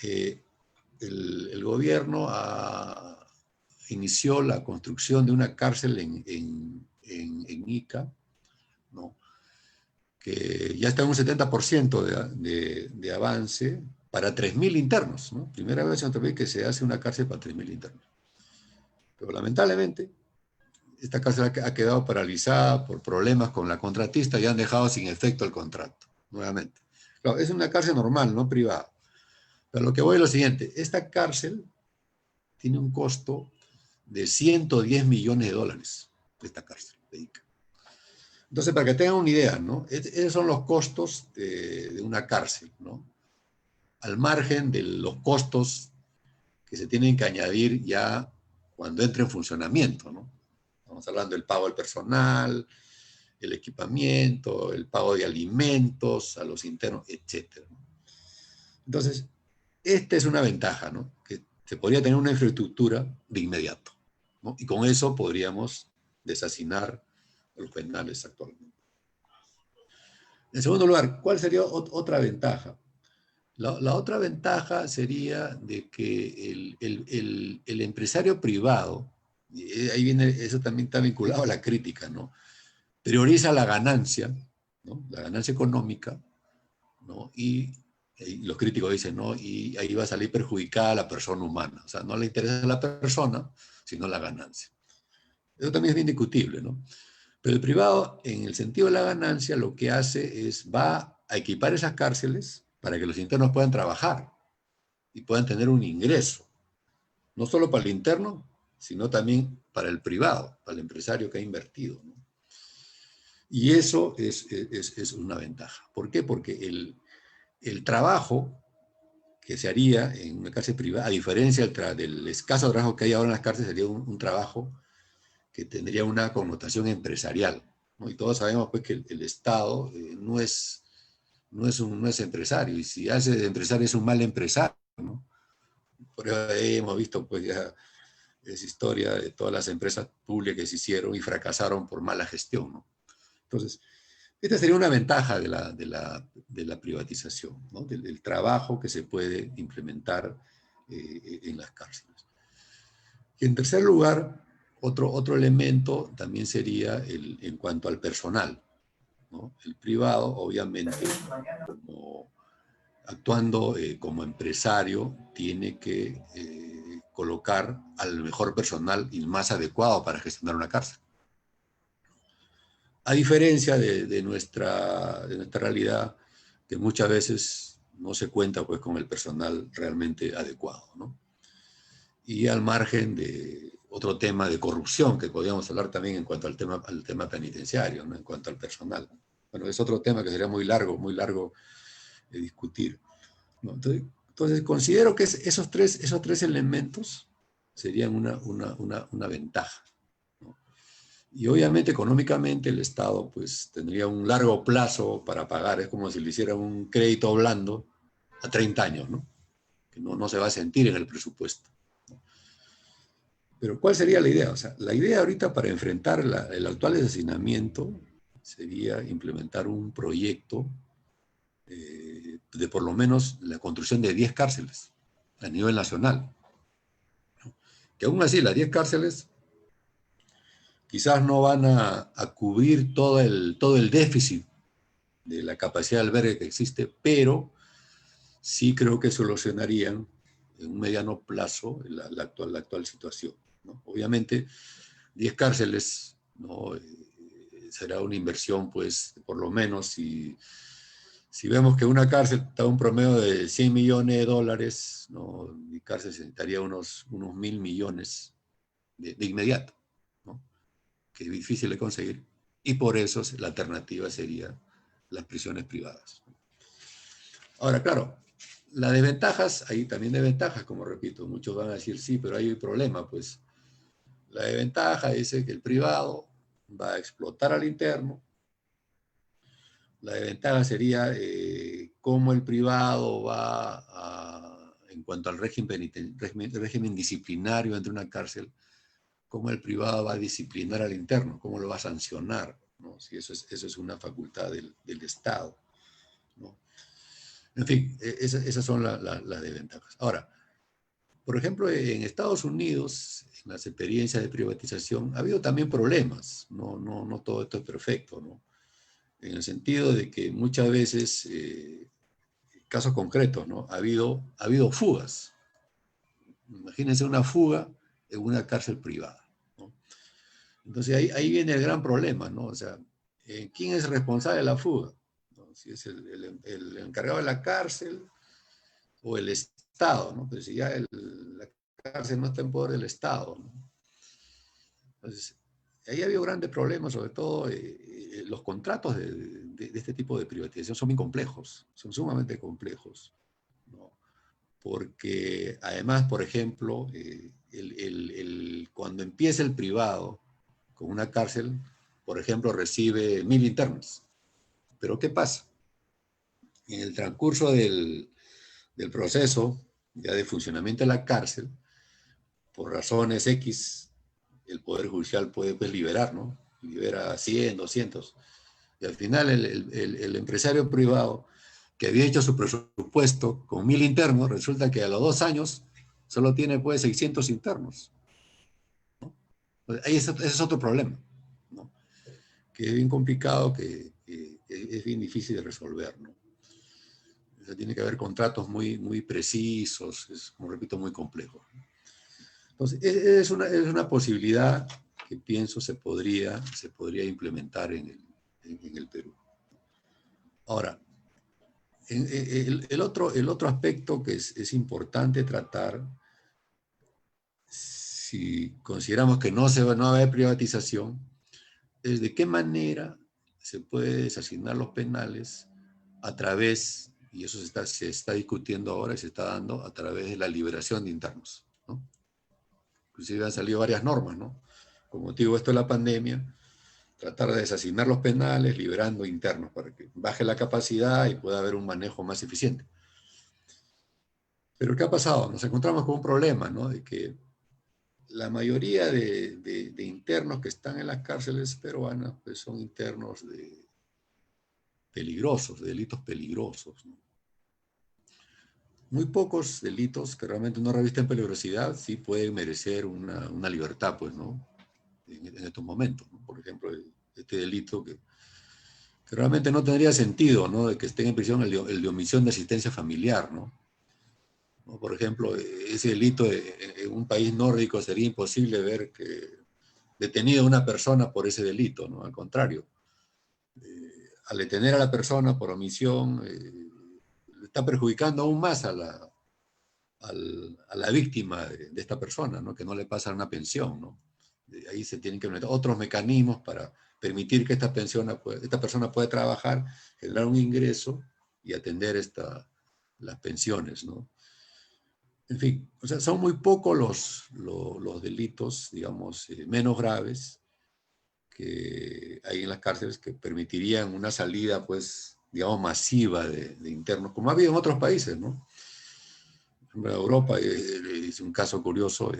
el gobierno inició la construcción de una cárcel en Ica, ¿no? Que ya está en un 70% de avance para 3.000 internos, ¿no? Primera vez en nuestro país que se hace una cárcel para 3.000 internos. Pero lamentablemente, esta cárcel ha quedado paralizada por problemas con la contratista y han dejado sin efecto el contrato, nuevamente. Claro, es una cárcel normal, no privada. Pero lo que voy es lo siguiente, esta cárcel tiene un costo de 110 millones de dólares, esta cárcel de Ica. Entonces, para que tengan una idea, ¿no? Esos son los costos de una cárcel, ¿no? Al margen de los costos que se tienen que añadir ya cuando entre en funcionamiento, ¿no? Estamos hablando del pago del personal, el equipamiento, el pago de alimentos a los internos, etc. Entonces, esta es una ventaja, ¿no? Que se podría tener una infraestructura de inmediato, ¿no? Y con eso podríamos deshacinar los penales actualmente. En segundo lugar, ¿cuál sería otra ventaja? La otra ventaja sería de que el empresario privado, y ahí viene, eso también está vinculado a la crítica, ¿no? Prioriza la ganancia, ¿no? La ganancia económica, ¿no? Y los críticos dicen, ¿no? Y ahí va a salir perjudicada la persona humana. O sea, no le interesa la persona, sino la ganancia. Eso también es bien discutible, ¿no? Pero el privado, en el sentido de la ganancia, lo que hace es, va a equipar esas cárceles para que los internos puedan trabajar y puedan tener un ingreso, no solo para el interno, sino también para el privado, para el empresario que ha invertido, ¿no? Y eso es una ventaja. ¿Por qué? Porque el trabajo que se haría en una cárcel privada, a diferencia del escaso trabajo que hay ahora en las cárceles, sería un trabajo que tendría una connotación empresarial, ¿no? Y todos sabemos pues que el Estado no es empresario, y si hace de empresario es un mal empresario, ¿no? Por eso hemos visto pues ya esa historia de todas las empresas públicas que se hicieron y fracasaron por mala gestión, ¿no? Entonces, esta sería una ventaja de la privatización, ¿no? Del trabajo que se puede implementar en las cárceles. Y en tercer lugar, otro elemento también sería en cuanto al personal, ¿no? El privado, obviamente, actuando como empresario, tiene que colocar al mejor personal y más adecuado para gestionar una cárcel, A diferencia de nuestra realidad, que muchas veces no se cuenta pues, con el personal realmente adecuado, ¿no? Y al margen de otro tema de corrupción, que podríamos hablar también en cuanto al tema penitenciario, ¿no? En cuanto al personal. Bueno, es otro tema que sería muy largo de discutir, ¿no? Entonces, considero que esos tres elementos serían una ventaja, ¿no? Y obviamente económicamente el Estado pues tendría un largo plazo para pagar, es como si le hiciera un crédito blando a 30 años, ¿no? Que no se va a sentir en el presupuesto. Pero ¿cuál sería la idea? O sea, la idea ahorita para enfrentar el actual hacinamiento sería implementar un proyecto de por lo menos la construcción de 10 cárceles a nivel nacional. Que aún así las 10 cárceles quizás no van a cubrir todo el déficit de la capacidad de albergue que existe, pero sí creo que solucionarían en un mediano plazo la actual situación, ¿no? Obviamente, 10 cárceles, ¿no? Será una inversión, pues, por lo menos, si vemos que una cárcel está a un promedio de 100 millones de dólares, ¿no? Mi cárcel necesitaría unos 1.000 millones de inmediato, ¿no? Que es difícil de conseguir, y por eso la alternativa sería las prisiones privadas. Ahora, claro, las desventajas, hay también desventajas, como repito, muchos van a decir sí, pero hay un problema, pues. La desventaja es que el privado va a explotar al interno. La desventaja sería cómo el privado en cuanto al régimen disciplinario entre una cárcel, cómo el privado va a disciplinar al interno, cómo lo va a sancionar, ¿no? Si eso es una facultad del Estado, ¿no? En fin, esas son las desventajas. Ahora, por ejemplo, en Estados Unidos, en las experiencias de privatización, ha habido también problemas, no todo esto es perfecto, ¿no? En el sentido de que muchas veces, casos concretos, ¿no? Ha habido fugas. Imagínense una fuga en una cárcel privada, ¿no? Entonces ahí viene el gran problema, ¿no? O sea, ¿quién es responsable de la fuga? ¿No? Si es el encargado de la cárcel o el Estado, ¿no? Pues si ya la cárcel no está en poder del Estado, ¿no? Entonces, ahí ha habido grandes problemas, sobre todo los contratos de este tipo de privatización son muy complejos, son sumamente complejos, ¿no? Porque además, por ejemplo, cuando empieza el privado con una cárcel, por ejemplo, recibe 1.000 internos. Pero ¿qué pasa? En el transcurso del proceso ya de funcionamiento de la cárcel, por razones X, el Poder Judicial puede pues, liberar, ¿no? Libera 100, 200. Y al final el empresario privado que había hecho su presupuesto con 1.000 internos, resulta que a los 2 años solo tiene pues 600 internos, ¿no? Ahí ese es otro problema, ¿no? Que es bien complicado, que es bien difícil de resolver, ¿no? O sea, tiene que haber contratos muy precisos, es, como repito, muy complejo. Entonces, es una posibilidad que pienso se podría implementar en el Perú. Ahora, el otro aspecto que es importante tratar, si consideramos que no va a haber privatización, es de qué manera se puede desasignar los penales a través, y eso se está discutiendo ahora y se está dando a través de la liberación de internos, ¿no? Inclusive han salido varias normas, ¿no? Con motivo de esto de la pandemia, tratar de desasignar los penales, liberando internos para que baje la capacidad y pueda haber un manejo más eficiente. Pero ¿qué ha pasado? Nos encontramos con un problema, ¿no? De que la mayoría de internos que están en las cárceles peruanas pues son internos peligrosos, de delitos peligrosos, ¿no? Muy pocos delitos que realmente no revisten peligrosidad sí pueden merecer una libertad, pues, ¿no? En estos momentos, ¿no? Por ejemplo, este delito que realmente no tendría sentido, ¿no? De que estén en prisión el de omisión de asistencia familiar, ¿no? Por ejemplo, ese delito en un país nórdico sería imposible ver que detenida una persona por ese delito, ¿no? Al contrario, al detener a la persona por omisión, está perjudicando aún más a la víctima de esta persona, ¿no? Que no le pasan una pensión, ¿no? Ahí se tienen que meter otros mecanismos para permitir que esta persona pueda trabajar, generar un ingreso y atender las pensiones, ¿no? En fin, o sea, son muy pocos los delitos, digamos, menos graves que hay en las cárceles que permitirían una salida, pues, digamos, masiva de internos, como ha habido en otros países, ¿no? En Europa es un caso curioso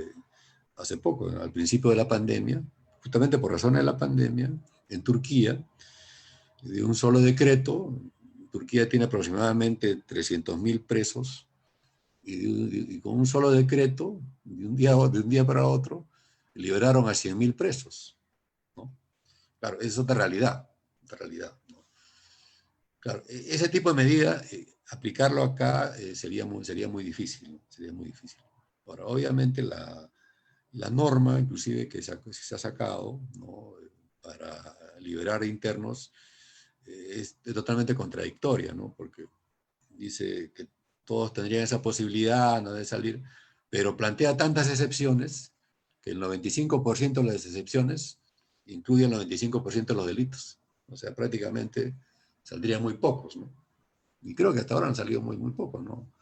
hace poco, al principio de la pandemia, justamente por razones de la pandemia, en Turquía, de un solo decreto, Turquía tiene aproximadamente 300.000 presos, y con un solo decreto, de un día para otro, liberaron a 100.000 presos, ¿no? Claro, es otra realidad, ¿no? Claro, ese tipo de medida, aplicarlo acá sería muy difícil, ¿no? Sería muy difícil. Ahora, obviamente la norma, inclusive, que se ha sacado, ¿no?, para liberar internos, es totalmente contradictoria, ¿no? Porque dice que todos tendrían esa posibilidad, ¿no?, de salir, pero plantea tantas excepciones que el 95% de las excepciones incluyen el 95% de los delitos. O sea, prácticamente saldrían muy pocos, ¿no? Y creo que hasta ahora han salido muy, muy pocos, ¿no?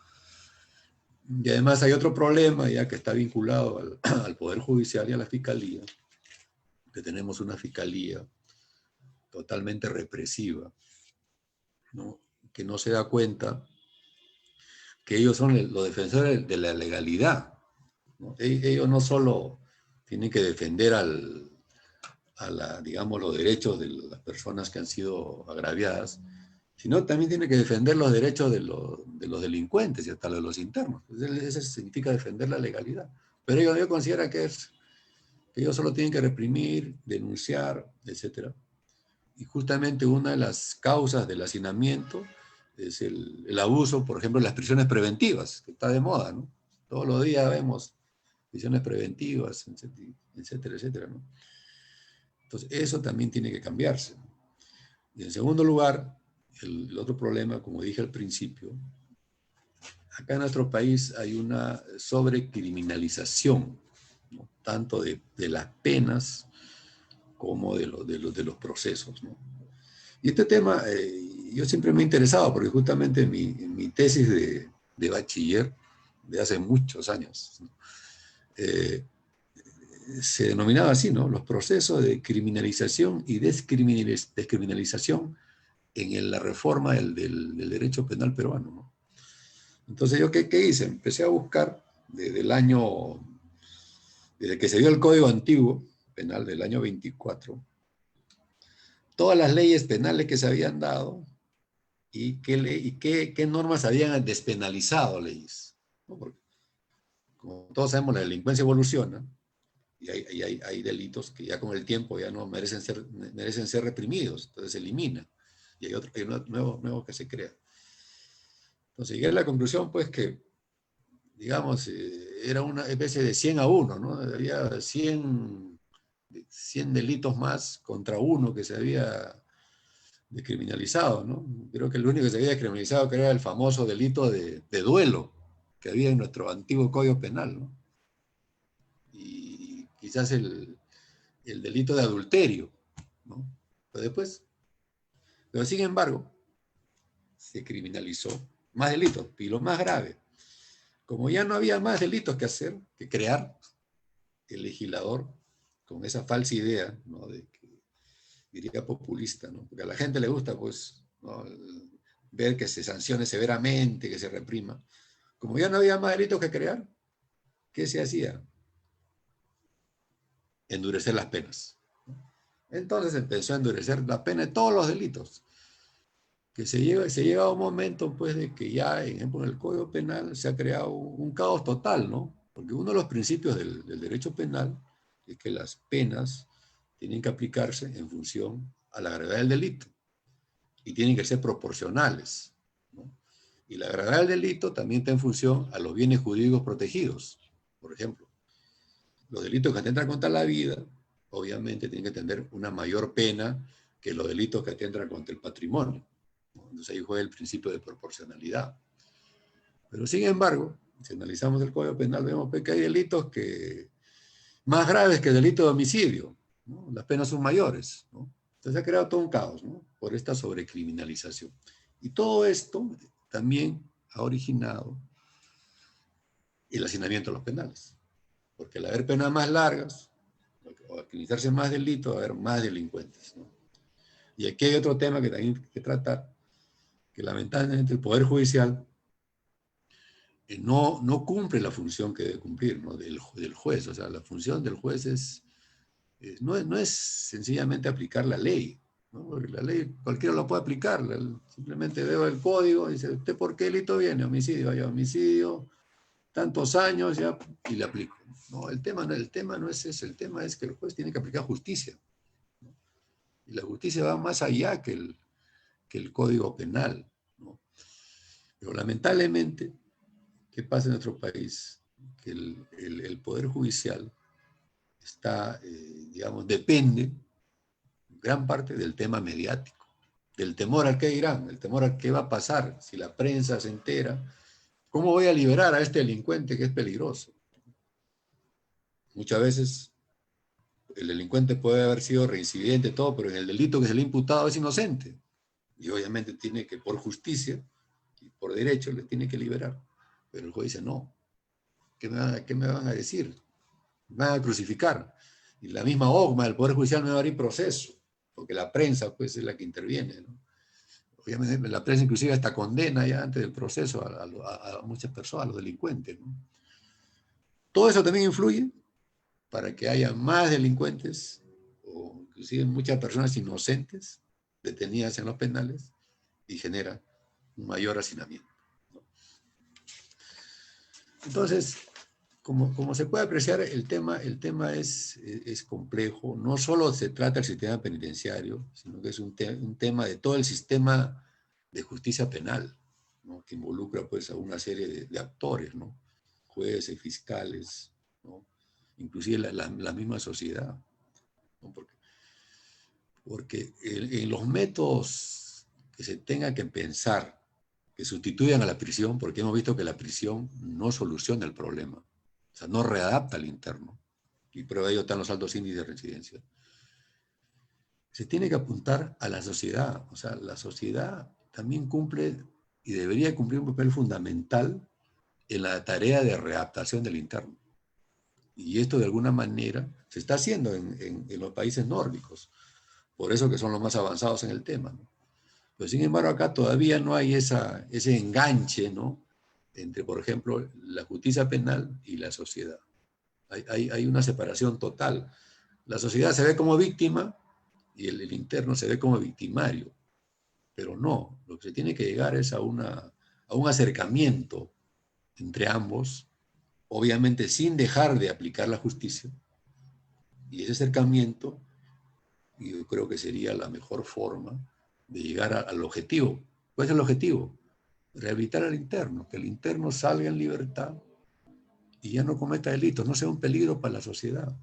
Y además hay otro problema, ya que está vinculado al Poder Judicial y a la Fiscalía, que tenemos una Fiscalía totalmente represiva, ¿no?, que no se da cuenta que ellos son los defensores de la legalidad, ¿no? Ellos no solo tienen que defender digamos, los derechos de las personas que han sido agraviadas, sino también tienen que defender los derechos de los delincuentes y hasta de los internos. Eso significa defender la legalidad. Pero ellos consideran que ellos solo tienen que reprimir, denunciar, etc. Y justamente una de las causas del hacinamiento es el abuso, por ejemplo, de las prisiones preventivas, que está de moda, ¿no? Todos los días vemos prisiones preventivas, etcétera, etcétera, ¿no? Entonces, eso también tiene que cambiarse. Y en segundo lugar, el otro problema, como dije al principio, acá en nuestro país hay una sobrecriminalización, ¿no?, tanto de las penas como de los procesos, ¿no? Y este tema, yo siempre me he interesado, porque justamente en mi tesis de bachiller, de hace muchos años, ¿no?, se denominaba así, ¿no?, los procesos de criminalización y descriminalización en la reforma del derecho penal peruano, ¿no? Entonces, ¿yo qué hice? Empecé a buscar desde que se dio el Código Antiguo Penal del año 24, todas las leyes penales que se habían dado y qué normas habían despenalizado leyes, ¿no? Porque, como todos sabemos, la delincuencia evoluciona y hay delitos que ya con el tiempo ya no merecen ser reprimidos, entonces se elimina, y hay uno nuevo que se crea. Entonces llegué a la conclusión, pues, que, digamos, era una especie de 100 a 1, ¿no? Había 100 delitos más contra uno que se había descriminalizado, ¿no? Creo que el único que se había descriminalizado era el famoso delito de duelo que había en nuestro antiguo Código Penal, ¿no? Y quizás el delito de adulterio, ¿no? Pero sin embargo, se criminalizó más delitos, y lo más grave, como ya no había más delitos que hacer, que crear, el legislador, con esa falsa idea, ¿no?, diría populista, ¿no?, porque a la gente le gusta, pues, ¿no?, ver que se sancione severamente, que se reprima. Como ya no había más delitos que crear, ¿qué se hacía? Endurecer las penas. Entonces empezó a endurecer la pena de todos los delitos. Que se llega a un momento, pues, de que ya, por ejemplo, en el Código Penal se ha creado un caos total, ¿no? Porque uno de los principios del derecho penal es que las penas tienen que aplicarse en función a la gravedad del delito y tienen que ser proporcionales, ¿no? Y la gravedad del delito también está en función a los bienes jurídicos protegidos. Por ejemplo, los delitos que atentan contra la vida, obviamente, tienen que tener una mayor pena que los delitos que atentan contra el patrimonio, ¿no? Entonces ahí juega el principio de proporcionalidad. Pero sin embargo, si analizamos el Código Penal, vemos que hay delitos más graves que el delito de homicidio, ¿no? Las penas son mayores, ¿no? Entonces ha creado todo un caos, ¿no? Por esta sobrecriminalización. Y todo esto también ha originado el hacinamiento de los penales. Porque al haber penas más largas, o al criminalizarse más delitos, va a haber más delincuentes, ¿no? Y aquí hay otro tema que también hay que tratar, que lamentablemente el Poder Judicial no cumple la función que debe cumplir, ¿no? del juez. O sea, la función del juez no es sencillamente aplicar la ley, ¿no? Porque la ley cualquiera lo puede aplicar. Simplemente veo el código y dice, ¿usted por qué delito viene? Homicidio, vaya, homicidio, tantos años ya, y le aplico. No, el tema no es ese, el tema es que el juez tiene que aplicar justicia, ¿no? Y la justicia va más allá que el Código Penal, ¿no? Pero lamentablemente, ¿qué pasa en nuestro país? Que el Poder Judicial está, digamos, depende en gran parte del tema mediático, del temor al que dirán, el temor al qué va a pasar si la prensa se entera. ¿Cómo voy a liberar a este delincuente que es peligroso? Muchas veces el delincuente puede haber sido reincidente, todo, pero en el delito que se le ha imputado es inocente. Y obviamente tiene que, por justicia y por derecho, le tiene que liberar. Pero el juez dice, no, ¿qué me van a decir? Me van a crucificar. Y la misma OGMA del Poder Judicial me va a abrir proceso, porque la prensa pues es la que interviene, ¿no? Obviamente la prensa inclusive hasta condena ya antes del proceso a muchas personas, a los delincuentes, ¿no? Todo eso también influye para que haya más delincuentes, o inclusive muchas personas inocentes detenidas en los penales, y genera un mayor hacinamiento, ¿no? Entonces, como se puede apreciar, el tema es complejo. No solo se trata del sistema penitenciario, sino que es un tema de todo el sistema de justicia penal, ¿no? Que involucra pues a una serie de actores, ¿no? Jueces, fiscales, ¿no? Inclusive la misma sociedad, ¿no? Porque en los métodos que se tenga que pensar que sustituyan a la prisión, porque hemos visto que la prisión no soluciona el problema, o sea, no readapta al interno, y prueba de ello están los altos índices de reincidencia. Se tiene que apuntar a la sociedad, o sea, la sociedad también cumple y debería cumplir un papel fundamental en la tarea de readaptación del interno. Y esto de alguna manera se está haciendo en los países nórdicos, por eso que son los más avanzados en el tema, ¿no? Pero sin embargo acá todavía no hay ese enganche, ¿no? Entre, por ejemplo, la justicia penal y la sociedad. Hay una separación total. La sociedad se ve como víctima y el interno se ve como victimario. Pero no, lo que se tiene que llegar es a un acercamiento entre ambos, obviamente sin dejar de aplicar la justicia. Y ese acercamiento, yo creo que sería la mejor forma de llegar al objetivo. ¿Cuál es el objetivo? Rehabilitar al interno, que el interno salga en libertad y ya no cometa delitos, no sea un peligro para la sociedad.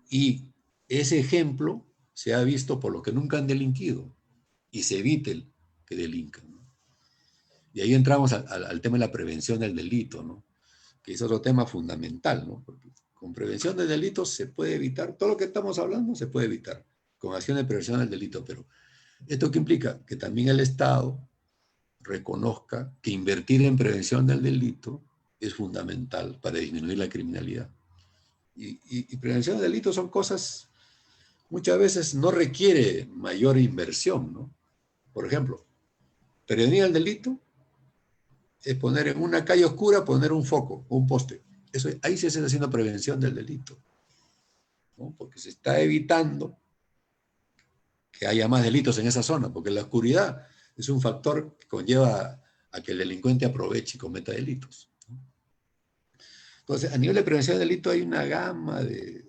Y ese ejemplo se ha visto por los que nunca han delinquido y se evite que delincan, ¿no? Y ahí entramos al tema de la prevención del delito, ¿no? Que es otro tema fundamental, ¿no? Porque con prevención de delitos se puede evitar, todo lo que estamos hablando se puede evitar, con acción de prevención del delito, pero ¿esto qué implica? Que también el Estado reconozca que invertir en prevención del delito es fundamental para disminuir la criminalidad. Y prevención de delitos son cosas, muchas veces no requiere mayor inversión, ¿no? Por ejemplo, prevenir el delito es poner en una calle oscura, poner un foco, un poste. Eso, ahí se está haciendo prevención del delito, ¿no? Porque se está evitando que haya más delitos en esa zona, porque la oscuridad es un factor que conlleva a que el delincuente aproveche y cometa delitos, ¿no? Entonces, a nivel de prevención del delito hay una gama de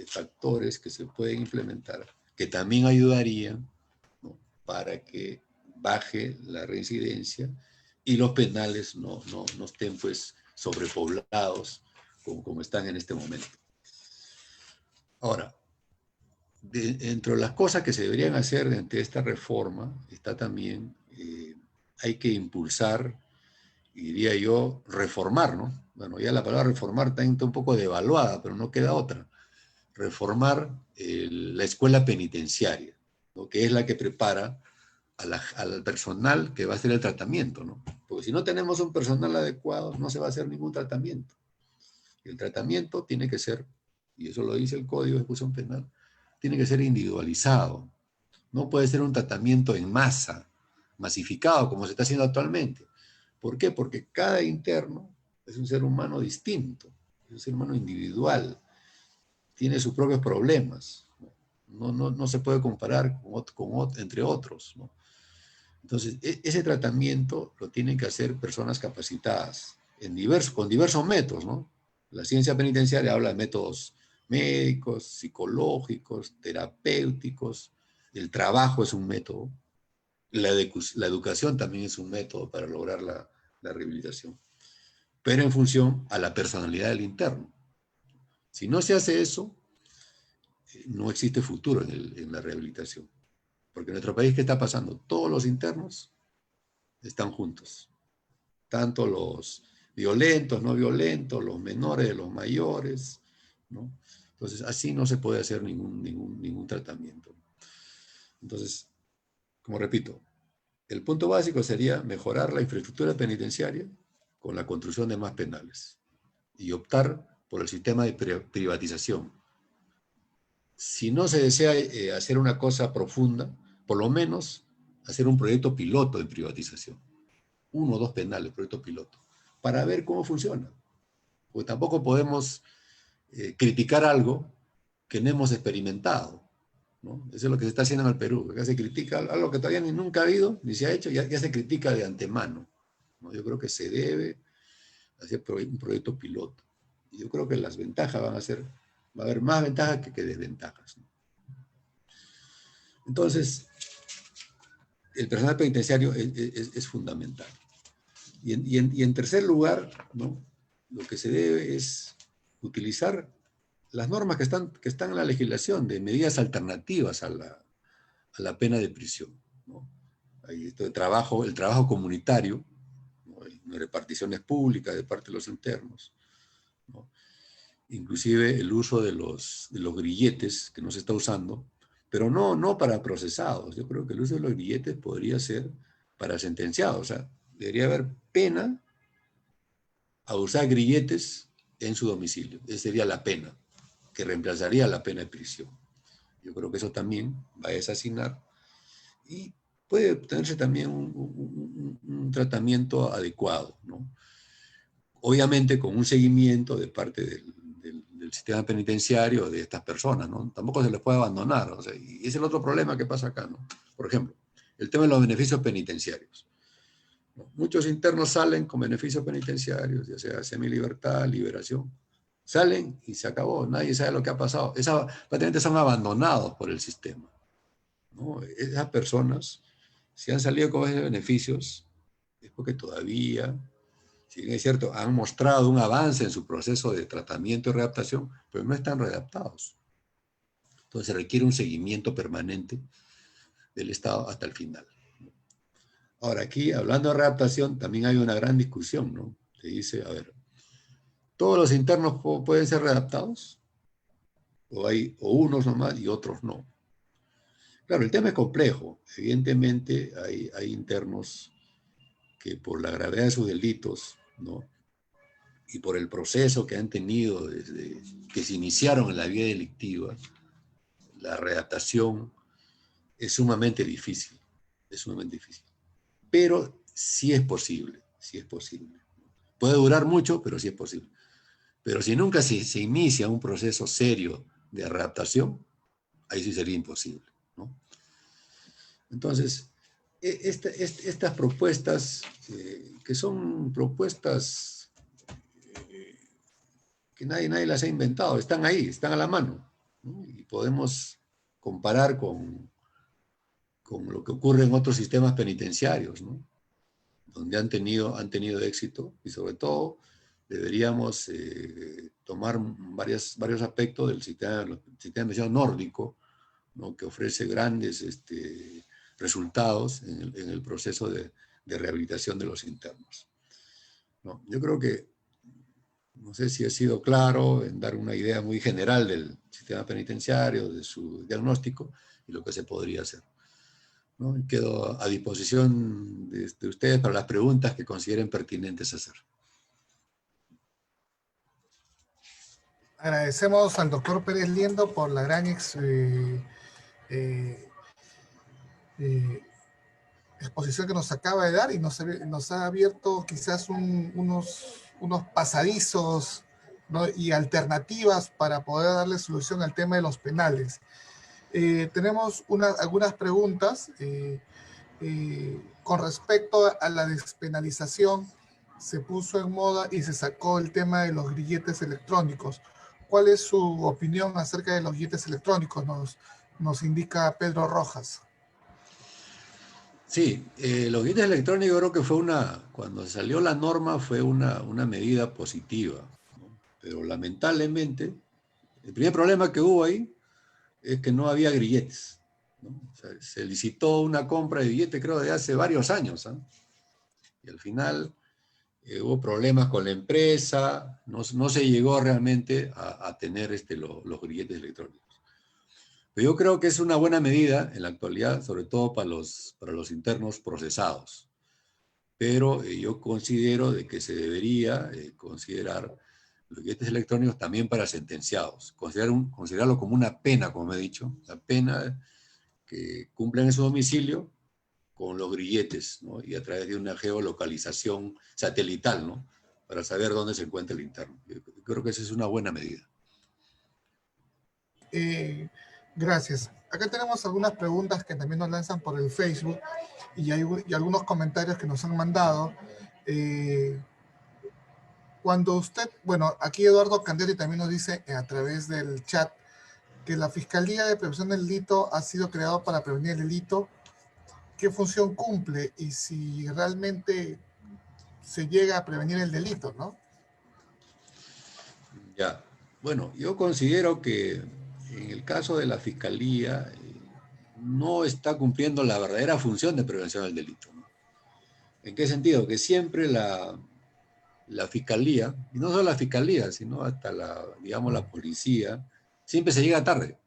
factores que se pueden implementar, que también ayudarían, ¿no? Para que baje la reincidencia y los penales no estén pues sobrepoblados como están en este momento. Ahora, Entre las cosas que se deberían hacer ante esta reforma está también, hay que impulsar, y diría yo, reformar, ¿no? Bueno, ya la palabra reformar está un poco devaluada, pero no queda otra. Reformar la escuela penitenciaria, ¿no? Que es la que prepara al personal que va a hacer el tratamiento, ¿no? Porque si no tenemos un personal adecuado, no se va a hacer ningún tratamiento. El tratamiento tiene que ser, y eso lo dice el Código de Ejecución Penal, tiene que ser individualizado. No puede ser un tratamiento en masa, masificado, como se está haciendo actualmente. ¿Por qué? Porque cada interno es un ser humano distinto, es un ser humano individual, tiene sus propios problemas. No se puede comparar entre otros, ¿no? Entonces, ese tratamiento lo tienen que hacer personas capacitadas con diversos métodos, ¿no? La ciencia penitenciaria habla de métodos médicos, psicológicos, terapéuticos. El trabajo es un método. La educación también es un método para lograr la rehabilitación. Pero en función a la personalidad del interno. Si no se hace eso, no existe futuro en la rehabilitación. Porque en nuestro país, ¿qué está pasando? Todos los internos están juntos. Tanto los violentos, no violentos, los menores de los mayores, ¿no? Entonces, así no se puede hacer ningún tratamiento. Entonces, como repito, el punto básico sería mejorar la infraestructura penitenciaria con la construcción de más penales y optar por el sistema de privatización. Si no se desea hacer una cosa profunda, por lo menos hacer un proyecto piloto de privatización. 1 o 2 penales, proyecto piloto, para ver cómo funciona. Porque tampoco podemos criticar algo que no hemos experimentado, ¿no? Eso es lo que se está haciendo en el Perú. Acá se critica algo que todavía nunca ha habido, ni se ha hecho, ya se critica de antemano, ¿no? Yo creo que se debe hacer un proyecto piloto. Y yo creo que las ventajas va a haber más ventajas que desventajas, ¿no? Entonces, el personal penitenciario es fundamental. Y en tercer lugar, ¿no? Lo que se debe es utilizar las normas que están en la legislación de medidas alternativas a la pena de prisión, ¿no? Hay el trabajo comunitario, ¿no? Hay reparticiones públicas de parte de los internos, ¿no? Inclusive el uso de los grilletes, que no se está usando, pero no para procesados. Yo creo que el uso de los grilletes podría ser para sentenciados. O sea, debería haber pena a usar grilletes en su domicilio. Esa sería la pena, que reemplazaría la pena de prisión. Yo creo que eso también va a desasinar y puede obtenerse también un tratamiento adecuado, ¿no? Obviamente con un seguimiento de parte del sistema penitenciario de estas personas, ¿no? Tampoco se les puede abandonar, o sea, y ese es el otro problema que pasa acá, ¿no? Por ejemplo, el tema de los beneficios penitenciarios, ¿no? Muchos internos salen con beneficios penitenciarios, ya sea semilibertad, liberación, salen y se acabó, nadie sabe lo que ha pasado. Prácticamente son abandonados por el sistema, ¿no? Esas personas, si han salido con esos beneficios, es porque todavía, si bien es cierto, han mostrado un avance en su proceso de tratamiento y readaptación, pero no están readaptados. Entonces se requiere un seguimiento permanente del Estado hasta el final. Ahora, aquí, hablando de readaptación, también hay una gran discusión, ¿no? Se dice, a ver, ¿todos los internos pueden ser readaptados? ¿O unos nomás y otros no? Claro, el tema es complejo. Evidentemente hay internos que por la gravedad de sus delitos, ¿no? Y por el proceso que han tenido desde que se iniciaron en la vía delictiva, la readaptación es sumamente difícil, Pero sí es posible, sí es posible. Puede durar mucho, pero sí es posible. Pero si nunca se inicia un proceso serio de readaptación, ahí sí sería imposible, ¿no? Entonces, estas propuestas, que son propuestas que nadie las ha inventado, están ahí, están a la mano, ¿no? Y podemos comparar con lo que ocurre en otros sistemas penitenciarios, ¿no? Donde han tenido éxito, y sobre todo deberíamos tomar varios aspectos del sistema penitenciario nórdico, ¿no? Que ofrece grandes resultados en el proceso de rehabilitación de los internos, ¿no? Yo creo que, no sé si he sido claro en dar una idea muy general del sistema penitenciario, de su diagnóstico y lo que se podría hacer, ¿no? Y quedo a disposición de ustedes para las preguntas que consideren pertinentes hacer. Agradecemos al doctor Pérez Liendo por la gran exposición que nos acaba de dar y nos ha abierto quizás unos pasadizos, ¿no? Y alternativas para poder darle solución al tema de los penales. Tenemos algunas preguntas con respecto a la despenalización. Se puso en moda y se sacó el tema de los grilletes electrónicos. ¿Cuál es su opinión acerca de los grilletes electrónicos? Nos indica Pedro Rojas. Sí, los grilletes electrónicos creo que cuando salió la norma fue una medida positiva, ¿no? Pero lamentablemente, el primer problema que hubo ahí es que no había grilletes, ¿no? O sea, se licitó una compra de billetes creo de hace varios años, ¿eh? Y al final hubo problemas con la empresa, no se llegó realmente a tener los grilletes electrónicos. Pero yo creo que es una buena medida en la actualidad, sobre todo para los internos procesados. Pero yo considero de que se debería considerar los billetes electrónicos también para sentenciados. Considerarlo como una pena, como he dicho, la pena que cumplan en su domicilio con los grilletes, ¿no? Y a través de una geolocalización satelital, ¿no? Para saber dónde se encuentra el interno. Yo creo que esa es una buena medida. Gracias. Acá tenemos algunas preguntas que también nos lanzan por el Facebook y algunos comentarios que nos han mandado. Cuando usted, bueno, aquí Eduardo Candeli también nos dice a través del chat que la Fiscalía de Prevención del Delito ha sido creada para prevenir el delito. ¿Qué función cumple y si realmente se llega a prevenir el delito, ¿no? Ya, bueno, yo considero que en el caso de la Fiscalía no está cumpliendo la verdadera función de prevención del delito, ¿no? ¿En qué sentido? Que siempre la Fiscalía, y no solo la Fiscalía, sino hasta digamos, la policía, siempre se llega tarde.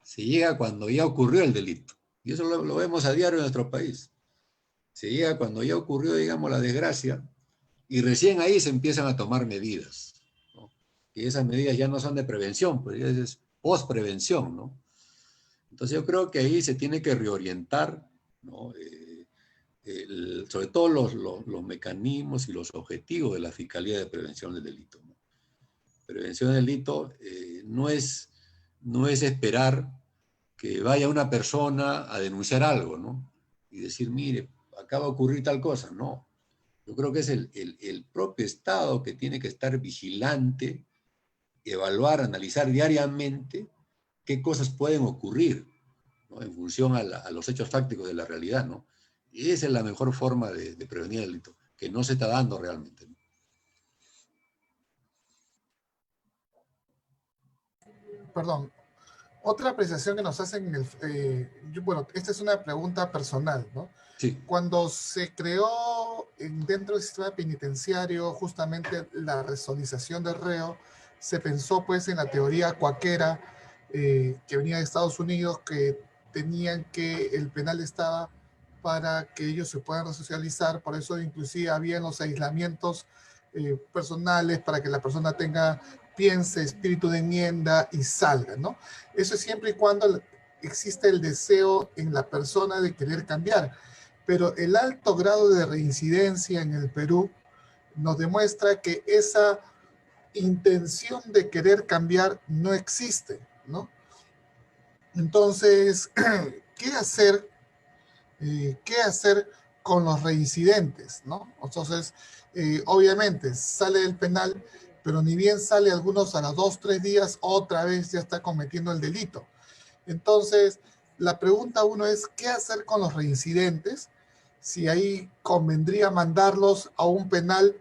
Se llega cuando ya ocurrió el delito. Y eso lo vemos a diario en nuestro país. Se llega cuando ya ocurrió, digamos, la desgracia, y recién ahí se empiezan a tomar medidas, ¿no? Y esas medidas ya no son de prevención, pues ya es post-prevención, ¿no? Entonces yo creo que ahí se tiene que reorientar, ¿no? Sobre todo los mecanismos y los objetivos de la Fiscalía de Prevención del Delito, ¿no? Prevención del delito no es esperar que vaya una persona a denunciar algo, ¿no? Y decir, mire, acaba de ocurrir tal cosa. No. Yo creo que es el propio Estado que tiene que estar vigilante, evaluar, analizar diariamente qué cosas pueden ocurrir, ¿no? En función a los hechos fácticos de la realidad, ¿no? Y esa es la mejor forma de prevenir el delito, que no se está dando realmente, ¿no? Perdón, otra apreciación que nos hacen bueno, esta es una pregunta personal, ¿no? Sí. Cuando se creó dentro del sistema penitenciario justamente la resocialización del reo, se pensó pues en la teoría cuaquera que venía de Estados Unidos, que tenían que el penal estaba para que ellos se puedan resocializar, por eso inclusive había los aislamientos personales para que la persona piense, espíritu de enmienda y salga, ¿no? Eso es siempre y cuando existe el deseo en la persona de querer cambiar. Pero el alto grado de reincidencia en el Perú nos demuestra que esa intención de querer cambiar no existe, ¿no? Entonces, ¿qué hacer con los reincidentes, ¿no? Entonces, obviamente, sale del penal, pero ni bien sale algunos a los 2, 3 días, otra vez ya está cometiendo el delito. Entonces, la pregunta uno es, ¿qué hacer con los reincidentes? Si ahí convendría mandarlos a un penal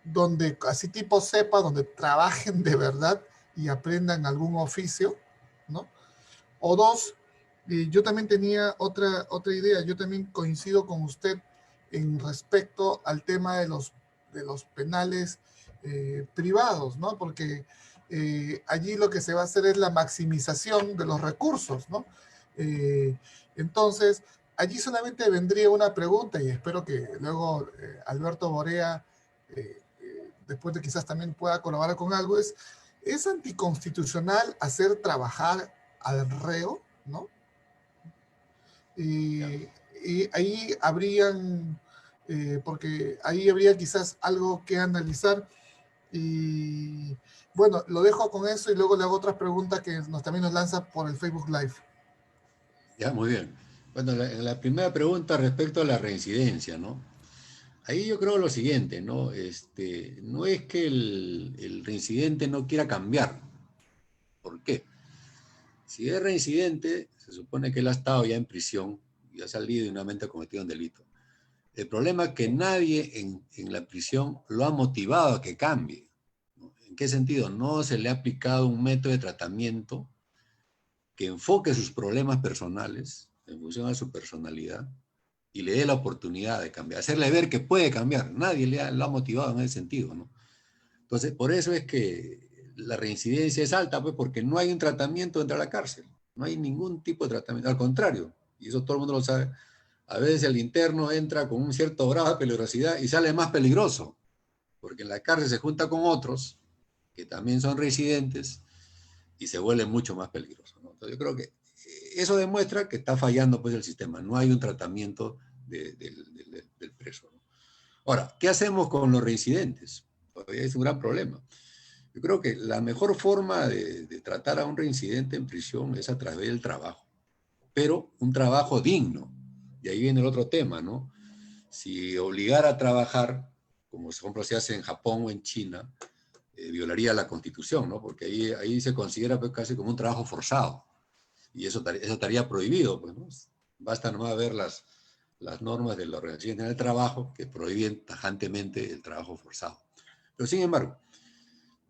donde así tipo cepa, donde trabajen de verdad y aprendan algún oficio, ¿no? O dos, yo también tenía otra idea. Yo también coincido con usted en respecto al tema de los penales privados, ¿no? Porque allí lo que se va a hacer es la maximización de los recursos, ¿no? Entonces, allí solamente vendría una pregunta y espero que luego Alberto Borea, después de quizás también pueda colaborar con algo, ¿es anticonstitucional hacer trabajar al reo, ¿no? Y ahí habrían, porque ahí habría quizás algo que analizar. Y bueno, lo dejo con eso y luego le hago otras preguntas que también nos lanza por el Facebook Live. Ya, muy bien. Bueno, en la primera pregunta respecto a la reincidencia, ¿no? Ahí yo creo lo siguiente, ¿no? No es que el reincidente no quiera cambiar. ¿Por qué? Si es reincidente, se supone que él ha estado ya en prisión y ha salido y nuevamente ha cometido un delito. El problema es que nadie en la prisión lo ha motivado a que cambie, ¿no? ¿En qué sentido? No se le ha aplicado un método de tratamiento que enfoque sus problemas personales en función a su personalidad y le dé la oportunidad de cambiar, hacerle ver que puede cambiar. Nadie lo ha motivado en ese sentido, ¿no? Entonces, por eso es que la reincidencia es alta, pues, porque no hay un tratamiento dentro de la cárcel. No hay ningún tipo de tratamiento. Al contrario, y eso todo el mundo lo sabe, a veces el interno entra con un cierto grado de peligrosidad y sale más peligroso, porque en la cárcel se junta con otros que también son reincidentes y se vuelve mucho más peligroso, ¿no? Entonces yo creo que eso demuestra que está fallando pues el sistema. No hay un tratamiento del preso, ¿no? Ahora, ¿qué hacemos con los reincidentes? Todavía es un gran problema. Yo creo que la mejor forma de tratar a un reincidente en prisión es a través del trabajo, pero un trabajo digno. Y ahí viene el otro tema, ¿no? Si obligara a trabajar, como por ejemplo se hace en Japón o en China, violaría la Constitución, ¿no? Porque ahí se considera pues, casi como un trabajo forzado. Y eso estaría prohibido, pues, ¿no? Basta nomás ver las normas de la Organización Internacional del Trabajo que prohíben tajantemente el trabajo forzado. Pero sin embargo,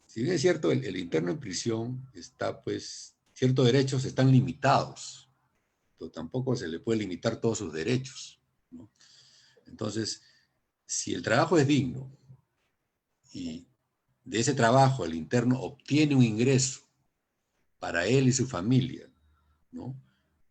si bien es cierto, el interno en prisión está, pues, ciertos derechos están limitados, pero tampoco se le puede limitar todos sus derechos, ¿no? Entonces, si el trabajo es digno y de ese trabajo el interno obtiene un ingreso para él y su familia, ¿no?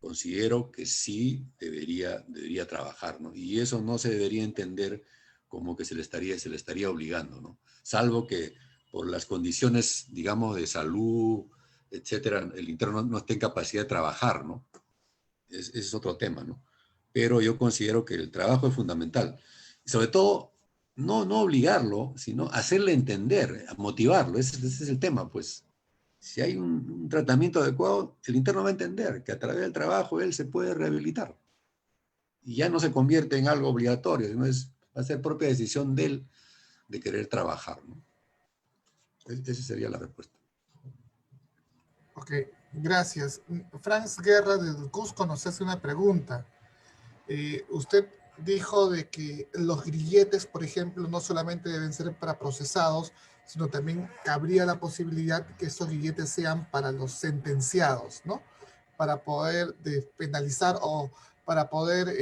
Considero que sí debería trabajar, ¿no? Y eso no se debería entender como que se le estaría obligando, ¿no? Salvo que por las condiciones, digamos, de salud, etcétera, el interno no esté en capacidad de trabajar, ¿no? Ese es otro tema, ¿no? Pero yo considero que el trabajo es fundamental. Y sobre todo, no obligarlo, sino hacerle entender, motivarlo. Ese es el tema, pues. Si hay un tratamiento adecuado, el interno va a entender que a través del trabajo él se puede rehabilitar. Y ya no se convierte en algo obligatorio, sino va a ser propia decisión de él de querer trabajar, ¿no? Esa sería la respuesta. Ok, gracias. Franz Guerra del Cusco nos hace una pregunta. Usted dijo de que los grilletes, por ejemplo, no solamente deben ser para procesados, sino también cabría la posibilidad que esos grilletes sean para los sentenciados, ¿no? Para poder despenalizar o para poder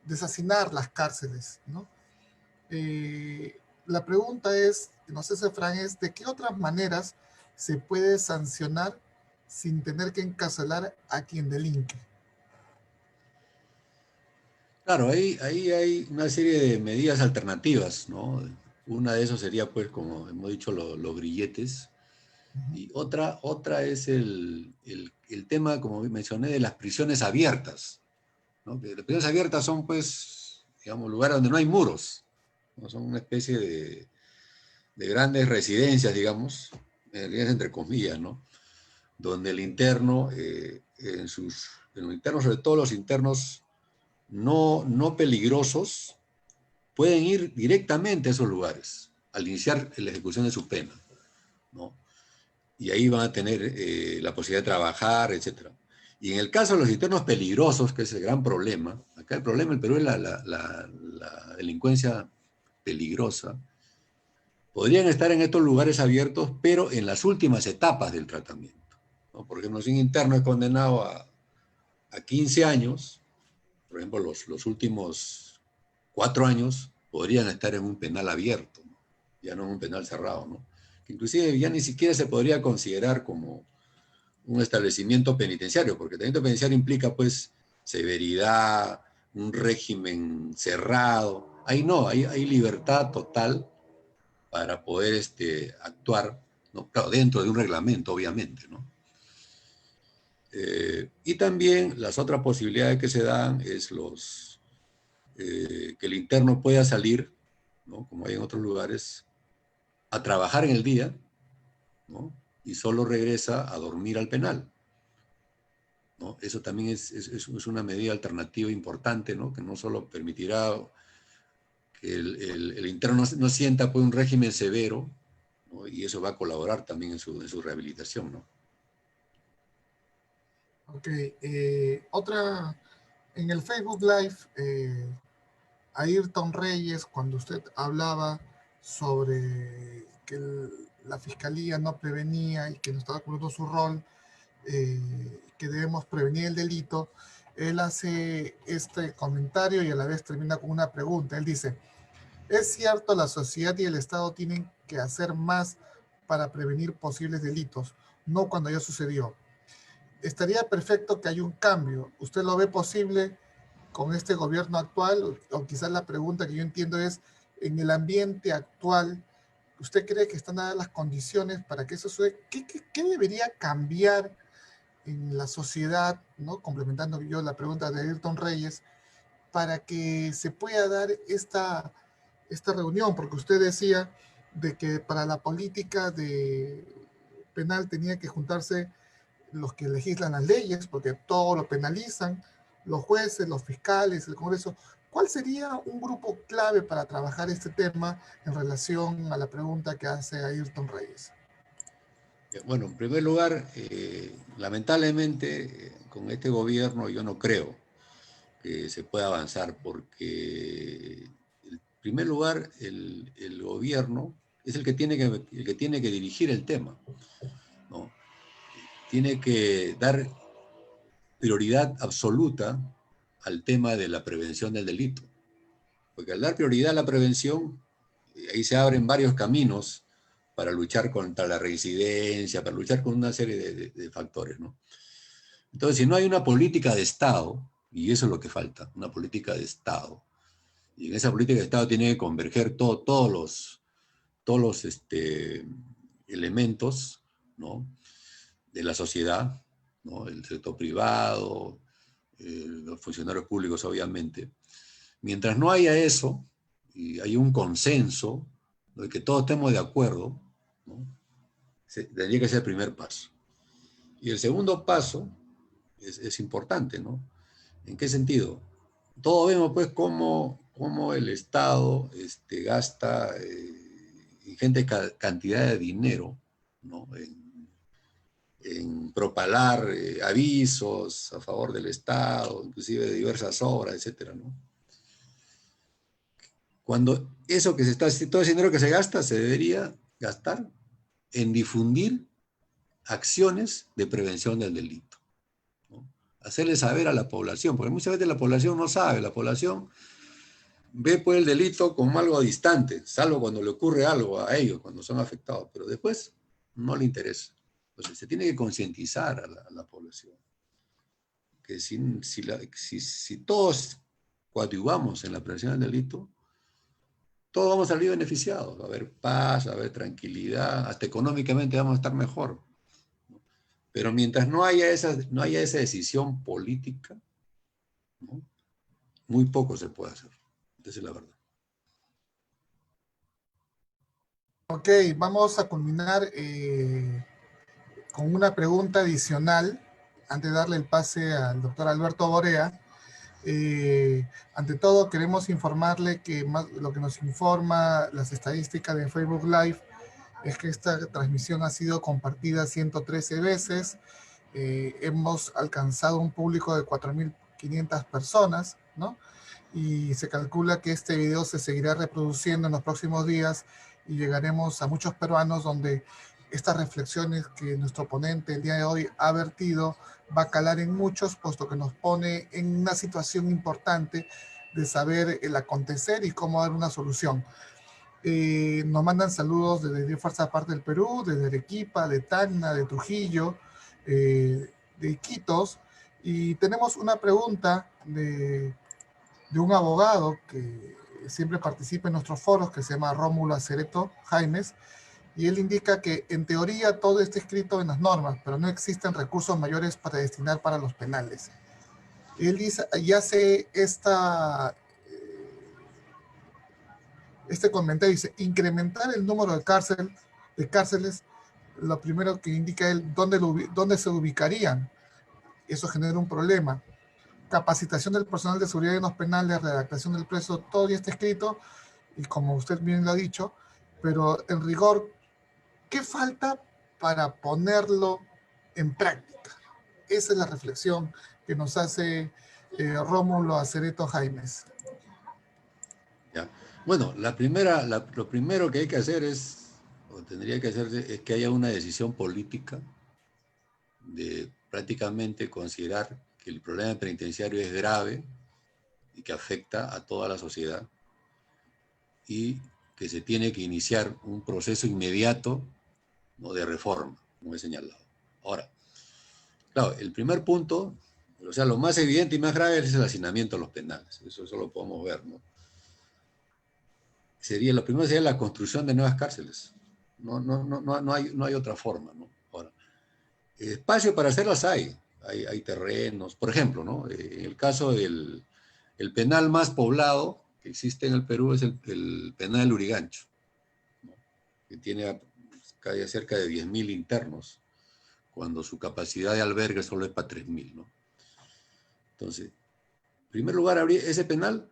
desasinar las cárceles, ¿no? La pregunta es, no sé si Fran, es ¿de qué otras maneras se puede sancionar sin tener que encarcelar a quien delinque? Claro, ahí hay una serie de medidas alternativas, ¿no? Una de esas sería, pues, como hemos dicho, los grilletes. Y otra es el tema, como mencioné, de las prisiones abiertas, ¿no? Que las prisiones abiertas son, pues, digamos, lugares donde no hay muros, ¿no? Son una especie de grandes residencias, digamos, entre comillas, ¿no? Donde el interno, en los internos, sobre todo los internos no peligrosos, pueden ir directamente a esos lugares al iniciar la ejecución de su pena, ¿no? Y ahí van a tener la posibilidad de trabajar, etc. Y en el caso de los internos peligrosos, que es el gran problema, acá el problema en Perú es la delincuencia peligrosa, podrían estar en estos lugares abiertos, pero en las últimas etapas del tratamiento, ¿no? Por ejemplo, si un interno es condenado a 15 años, por ejemplo, los últimos 4 años podrían estar en un penal abierto, ¿no? Ya no en un penal cerrado, ¿no? Que inclusive ya ni siquiera se podría considerar como un establecimiento penitenciario, porque el establecimiento penitenciario implica, pues, severidad, un régimen cerrado. Ahí no, hay libertad total para poder actuar, ¿no? Claro, dentro de un reglamento, obviamente, ¿no? Y también las otras posibilidades que se dan es que el interno pueda salir, ¿no? Como hay en otros lugares, a trabajar en el día, ¿no? Y solo regresa a dormir al penal, ¿no? Eso también es una medida alternativa importante, ¿no? Que no solo permitirá que el interno no sienta, pues, un régimen severo, ¿no? Y eso va a colaborar también en su rehabilitación, ¿no? Ok, otra, en el Facebook Live, Ayrton Reyes, cuando usted hablaba sobre que la fiscalía no prevenía y que no estaba cumpliendo su rol, que debemos prevenir el delito, él hace este comentario y a la vez termina con una pregunta. Él dice, ¿es cierto la sociedad y el Estado tienen que hacer más para prevenir posibles delitos, no cuando ya sucedió? Estaría perfecto que haya un cambio. ¿Usted lo ve posible con este gobierno actual? O quizás la pregunta que yo entiendo es, en el ambiente actual, ¿usted cree que están dadas las condiciones para que eso suceda? ¿Qué debería cambiar en la sociedad, ¿no? Complementando yo la pregunta de Ayrton Reyes, para que se pueda dar esta reunión? Porque usted decía de que para la política de penal tenía que juntarse los que legislan las leyes, porque todo lo penalizan, los jueces, los fiscales, el Congreso. ¿Cuál sería un grupo clave para trabajar este tema en relación a la pregunta que hace Ayrton Reyes? Bueno, en primer lugar, lamentablemente, con este gobierno yo no creo que se pueda avanzar, porque, en primer lugar, el gobierno es el que tiene que dirigir el tema, ¿no? Tiene que dar prioridad absoluta al tema de la prevención del delito. Porque al dar prioridad a la prevención, ahí se abren varios caminos para luchar contra la reincidencia, para luchar con una serie de factores, ¿no? Entonces, si no hay una política de Estado, y eso es lo que falta, una política de Estado, y en esa política de Estado tienen que converger todos los elementos, ¿no? De la sociedad, ¿no? El sector privado, los funcionarios públicos, obviamente. Mientras no haya eso, y hay un consenso, ¿no? De que todos estemos de acuerdo, ¿no? Tendría que ser el primer paso. Y el segundo paso es importante, ¿no? ¿En qué sentido? Todos vemos, pues, cómo el Estado gasta ingente cantidad de dinero, ¿no? En propalar avisos a favor del Estado, inclusive de diversas obras, etcétera, ¿no? Cuando eso que se está, todo ese dinero que se gasta, se debería gastar en difundir acciones de prevención del delito, ¿no? Hacerle saber a la población, porque muchas veces la población no sabe, la población ve, pues, el delito como algo distante, salvo cuando le ocurre algo a ellos, cuando son afectados, pero después no le interesa. Entonces se tiene que concientizar a la población, que si todos coadyuvamos en la prevención del delito, todos vamos a salir beneficiados, va a haber paz, va a haber tranquilidad, hasta económicamente vamos a estar mejor. Pero mientras no haya esa decisión política, ¿no? Muy poco se puede hacer. Esa es la verdad. Ok, vamos a culminar con una pregunta adicional antes de darle el pase al doctor Alberto Borea. Ante todo, queremos informarle que lo que nos informa las estadísticas de Facebook Live es que esta transmisión ha sido compartida 113 veces. Hemos alcanzado un público de 4.500 personas, ¿no? Y se calcula que este video se seguirá reproduciendo en los próximos días y llegaremos a muchos peruanos donde estas reflexiones que nuestro ponente el día de hoy ha vertido va a calar en muchos, puesto que nos pone en una situación importante de saber el acontecer y cómo dar una solución. Nos mandan saludos desde Fuerza Parte del Perú, desde Arequipa, de Tacna, de Trujillo, de Iquitos, y tenemos una pregunta de un abogado que siempre participa en nuestros foros, que se llama Rómulo Acereto Jaimes, y él indica que en teoría todo está escrito en las normas, pero no existen recursos mayores para destinar para los penales. Él dice, y hace este comentario, dice, incrementar el número de cárceles, lo primero que indica él, dónde se ubicarían. Eso genera un problema. Capacitación del personal de seguridad en los penales, redactación del preso, todo ya está escrito, y como usted bien lo ha dicho, pero en rigor, ¿qué falta para ponerlo en práctica? Esa es la reflexión que nos hace Rómulo Acereto Jaimes. ¿Ya? Bueno, lo primero que hay que hacer o tendría que hacerse, es que haya una decisión política de prácticamente considerar que el problema penitenciario es grave y que afecta a toda la sociedad y que se tiene que iniciar un proceso inmediato, ¿no?, de reforma, como he señalado. Ahora, claro, el primer punto, o sea, lo más evidente y más grave es el hacinamiento de los penales. Eso lo podemos ver, ¿no? Lo primero sería la construcción de nuevas cárceles. No hay otra forma, ¿no? Ahora, espacio para hacerlas hay terrenos, por ejemplo, ¿no? En el caso del penal más poblado que existe en el Perú es el penal del Lurigancho, ¿no?, que tiene cerca de 10.000 internos, cuando su capacidad de albergue solo es para 3.000, ¿no? Entonces, en primer lugar, ese penal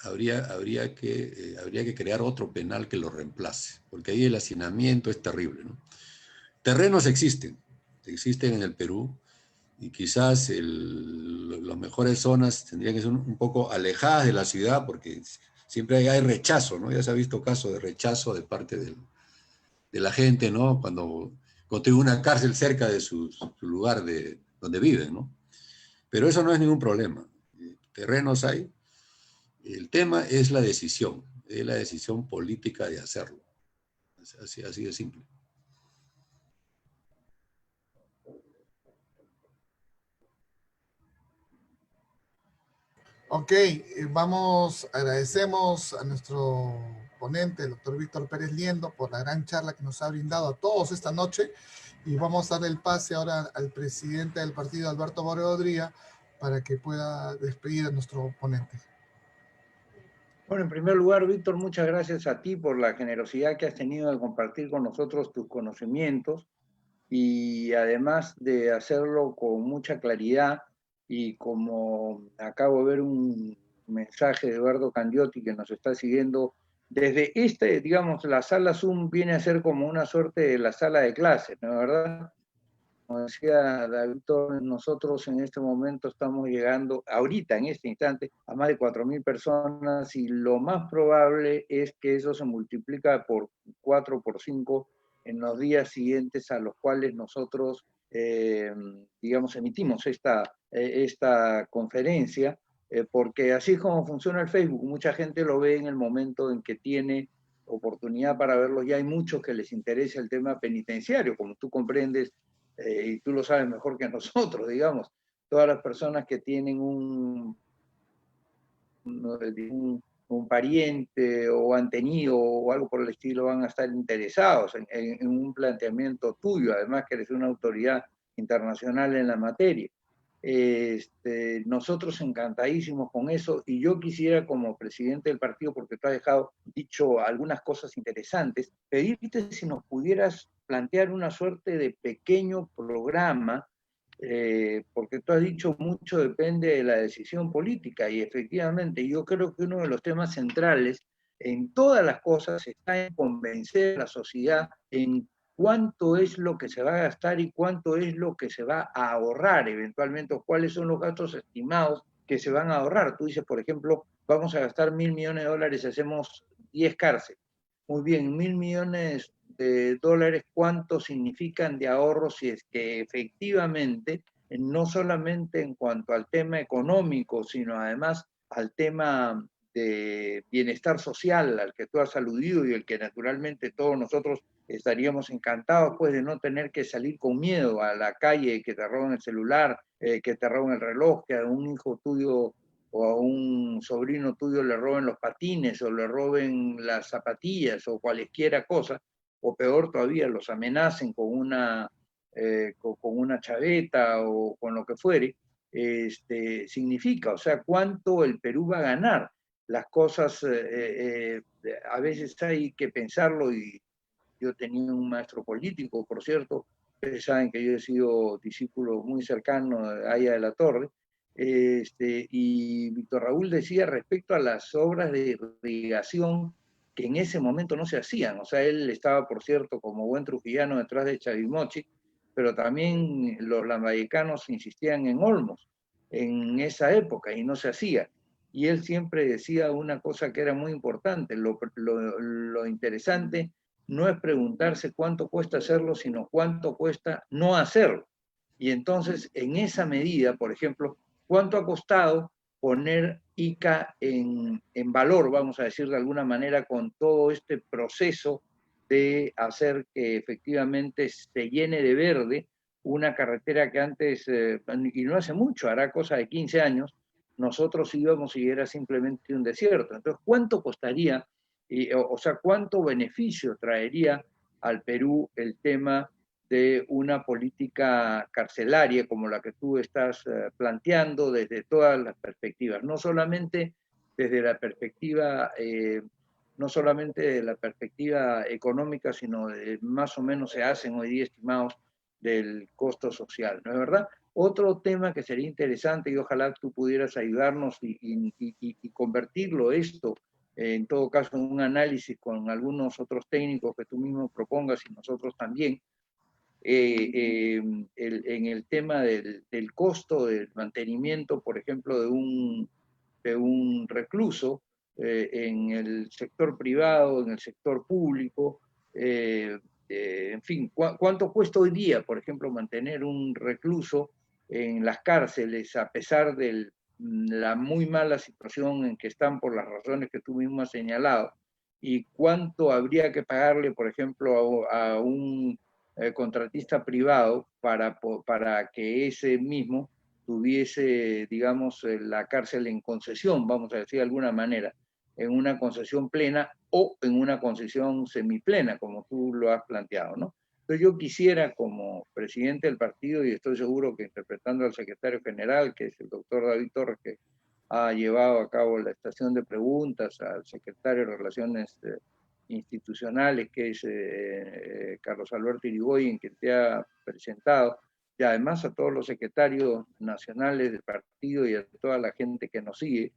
habría que crear otro penal que lo reemplace, porque ahí el hacinamiento es terrible, ¿no? Terrenos existen en el Perú, y quizás las mejores zonas tendrían que ser un poco alejadas de la ciudad, porque siempre hay rechazo, ¿no? Ya se ha visto casos de rechazo de parte de la gente, ¿no?, cuando tiene una cárcel cerca de su lugar donde viven, ¿no? Pero eso no es ningún problema. Terrenos hay. El tema es la decisión política de hacerlo. Así de simple. Ok, agradecemos a nuestro ponente, el doctor Víctor Pérez Liendo, por la gran charla que nos ha brindado a todos esta noche, y vamos a dar el pase ahora al presidente del partido, Alberto Borrego Odría, para que pueda despedir a nuestro ponente. Bueno, en primer lugar, Víctor, muchas gracias a ti por la generosidad que has tenido de compartir con nosotros tus conocimientos, y además de hacerlo con mucha claridad, y como acabo de ver un mensaje de Eduardo Candiotti que nos está siguiendo desde digamos, la sala Zoom viene a ser como una suerte de la sala de clases, ¿no es verdad? Como decía David, nosotros en este momento estamos llegando, ahorita, en este instante, a más de 4.000 personas, y lo más probable es que eso se multiplica por 4, por 5 en los días siguientes a los cuales nosotros, digamos, emitimos esta conferencia, porque así es como funciona el Facebook. Mucha gente lo ve en el momento en que tiene oportunidad para verlo. Ya hay muchos que les interesa el tema penitenciario, como tú comprendes, y tú lo sabes mejor que nosotros, digamos. Todas las personas que tienen un pariente o han tenido o algo por el estilo van a estar interesados en un planteamiento tuyo, además que eres una autoridad internacional en la materia. Nosotros encantadísimos con eso, y yo quisiera, como presidente del partido, porque tú has dicho algunas cosas interesantes, pedirte si nos pudieras plantear una suerte de pequeño programa, porque tú has dicho mucho depende de la decisión política, y efectivamente yo creo que uno de los temas centrales en todas las cosas está en convencer a la sociedad en cuánto es lo que se va a gastar y cuánto es lo que se va a ahorrar eventualmente, o cuáles son los gastos estimados que se van a ahorrar. Tú dices, por ejemplo, vamos a gastar $1.000 millones si hacemos 10 cárceles. Muy bien, 1.000 millones de dólares, ¿cuánto significan de ahorro si es que efectivamente, no solamente en cuanto al tema económico, sino además al tema de bienestar social al que tú has aludido y el que naturalmente todos nosotros estaríamos encantados pues de no tener que salir con miedo a la calle, que te roben el celular, que te roben el reloj, que a un hijo tuyo o a un sobrino tuyo le roben los patines o le roben las zapatillas o cualesquiera cosa, o peor todavía, los amenacen con una chaveta o con lo que fuere, significa, o sea, cuánto el Perú va a ganar. Las cosas, a veces hay que pensarlo, y yo tenía un maestro político, por cierto, ustedes saben que yo he sido discípulo muy cercano de Aya de la Torre, y Víctor Raúl decía respecto a las obras de irrigación que en ese momento no se hacían. O sea, él estaba, por cierto, como buen trujillano detrás de Chavimochi, pero también los lambayecanos insistían en olmos en esa época y no se hacía. Y él siempre decía una cosa que era muy importante: lo interesante no es preguntarse cuánto cuesta hacerlo, sino cuánto cuesta no hacerlo. Y entonces, en esa medida, por ejemplo, ¿cuánto ha costado poner Ica en valor, vamos a decir de alguna manera, con todo este proceso de hacer que efectivamente se llene de verde una carretera que antes, y no hace mucho, hará cosa de 15 años, nosotros íbamos y era simplemente un desierto? Entonces, ¿cuánto costaría, o sea, cuánto beneficio traería al Perú el tema de una política carcelaria como la que tú estás planteando desde todas las perspectivas, no solamente desde la perspectiva, no solamente de la perspectiva económica, sino de, más o menos se hacen hoy día estimados del costo social, ¿no es verdad? Otro tema que sería interesante, y ojalá tú pudieras ayudarnos y convertirlo esto, en todo caso, en un análisis con algunos otros técnicos que tú mismo propongas y nosotros también, en el tema del costo del mantenimiento, por ejemplo, de un recluso en el sector privado, en el sector público, en fin, ¿cuánto cuesta hoy día, por ejemplo, mantener un recluso en las cárceles a pesar de la muy mala situación en que están por las razones que tú mismo has señalado? ¿Y cuánto habría que pagarle, por ejemplo, a un contratista privado para que ese mismo tuviese, digamos, la cárcel en concesión, vamos a decir de alguna manera, en una concesión plena o en una concesión semiplena, como tú lo has planteado, ¿no? Entonces yo quisiera, como presidente del partido, y estoy seguro que interpretando al secretario general, que es el doctor David Torres, que ha llevado a cabo la estación de preguntas, al secretario de Relaciones institucionales, que es Carlos Alberto Irigoyen, quien te ha presentado, y además a todos los secretarios nacionales del partido y a toda la gente que nos sigue.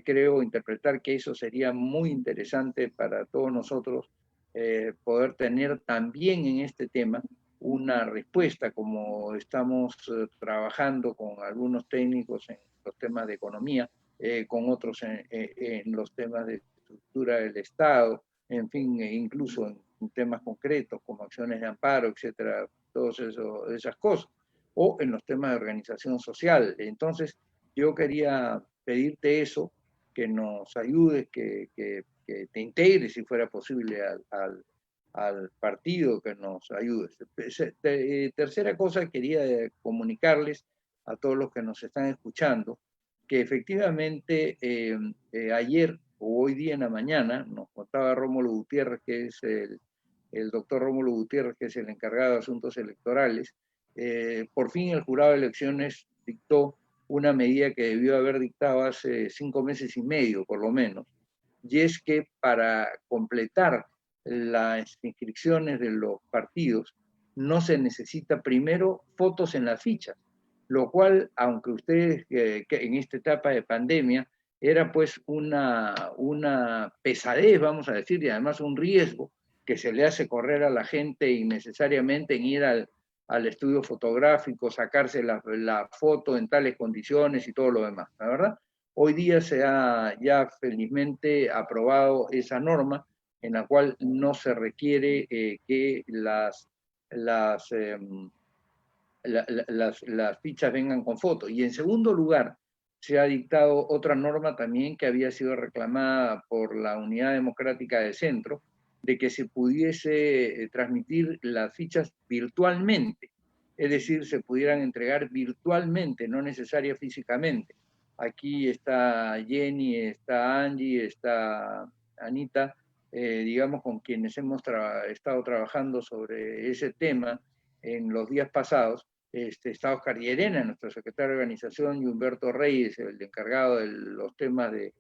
Creo interpretar que eso sería muy interesante para todos nosotros, poder tener también en este tema una respuesta, como estamos trabajando con algunos técnicos en los temas de economía, con otros en los temas de estructura del Estado, en fin, incluso en temas concretos como acciones de amparo, etcétera, todas esas cosas, o en los temas de organización social. Entonces, yo quería pedirte eso, que nos ayudes, que te integres, si fuera posible, al partido, que nos ayudes. Tercera cosa, quería comunicarles a todos los que nos están escuchando, que efectivamente ayer o hoy día en la mañana, nos contaba Rómulo Gutiérrez, que es el doctor Rómulo Gutiérrez, que es el encargado de asuntos electorales, por fin el jurado de elecciones dictó una medida que debió haber dictado hace 5 meses y medio, por lo menos, y es que para completar las inscripciones de los partidos no se necesita primero fotos en las fichas, lo cual, aunque ustedes que en esta etapa de pandemia era pues una pesadez, vamos a decir, y además un riesgo que se le hace correr a la gente innecesariamente en ir al estudio fotográfico, sacarse la foto en tales condiciones y todo lo demás, ¿la verdad? Hoy día se ha ya felizmente aprobado esa norma en la cual no se requiere que las fichas vengan con foto. Y en segundo lugar, se ha dictado otra norma también que había sido reclamada por la Unidad Democrática del Centro, de que se pudiese transmitir las fichas virtualmente, es decir, se pudieran entregar virtualmente, no necesaria físicamente. Aquí está Jenny, está Angie, está Anita, digamos, con quienes hemos estado trabajando sobre ese tema en los días pasados. Está Oscar Llerena, nuestro secretario de organización, y Humberto Reyes, el encargado de los temas de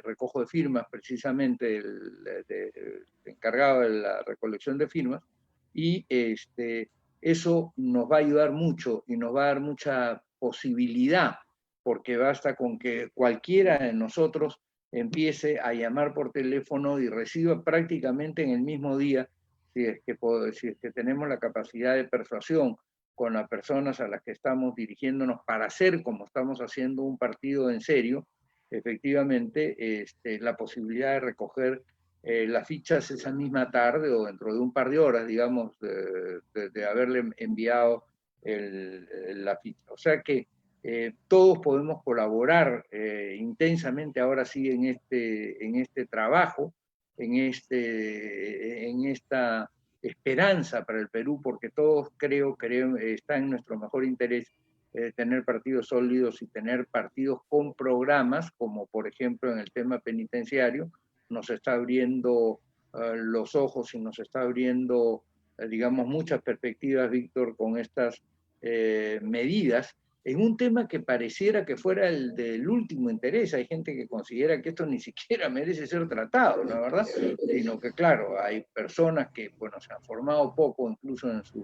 recojo de firmas, precisamente el encargado de la recolección de firmas, y eso nos va a ayudar mucho y nos va a dar mucha posibilidad, porque basta con que cualquiera de nosotros empiece a llamar por teléfono y reciba prácticamente en el mismo día, si es que tenemos la capacidad de persuasión con las personas a las que estamos dirigiéndonos para hacer, como estamos haciendo, un partido en serio, efectivamente, la posibilidad de recoger las fichas esa misma tarde o dentro de un par de horas, digamos, de haberle enviado la ficha. O sea que todos podemos colaborar intensamente ahora sí en este trabajo, en esta esperanza para el Perú, porque todos creo está en nuestro mejor interés tener partidos sólidos y tener partidos con programas, como por ejemplo en el tema penitenciario, nos está abriendo los ojos y nos está abriendo, digamos, muchas perspectivas, Víctor, con estas medidas, en un tema que pareciera que fuera el del último interés. Hay gente que considera que esto ni siquiera merece ser tratado, ¿no es verdad? Sino que, claro, hay personas que, bueno, se han formado poco, incluso en sus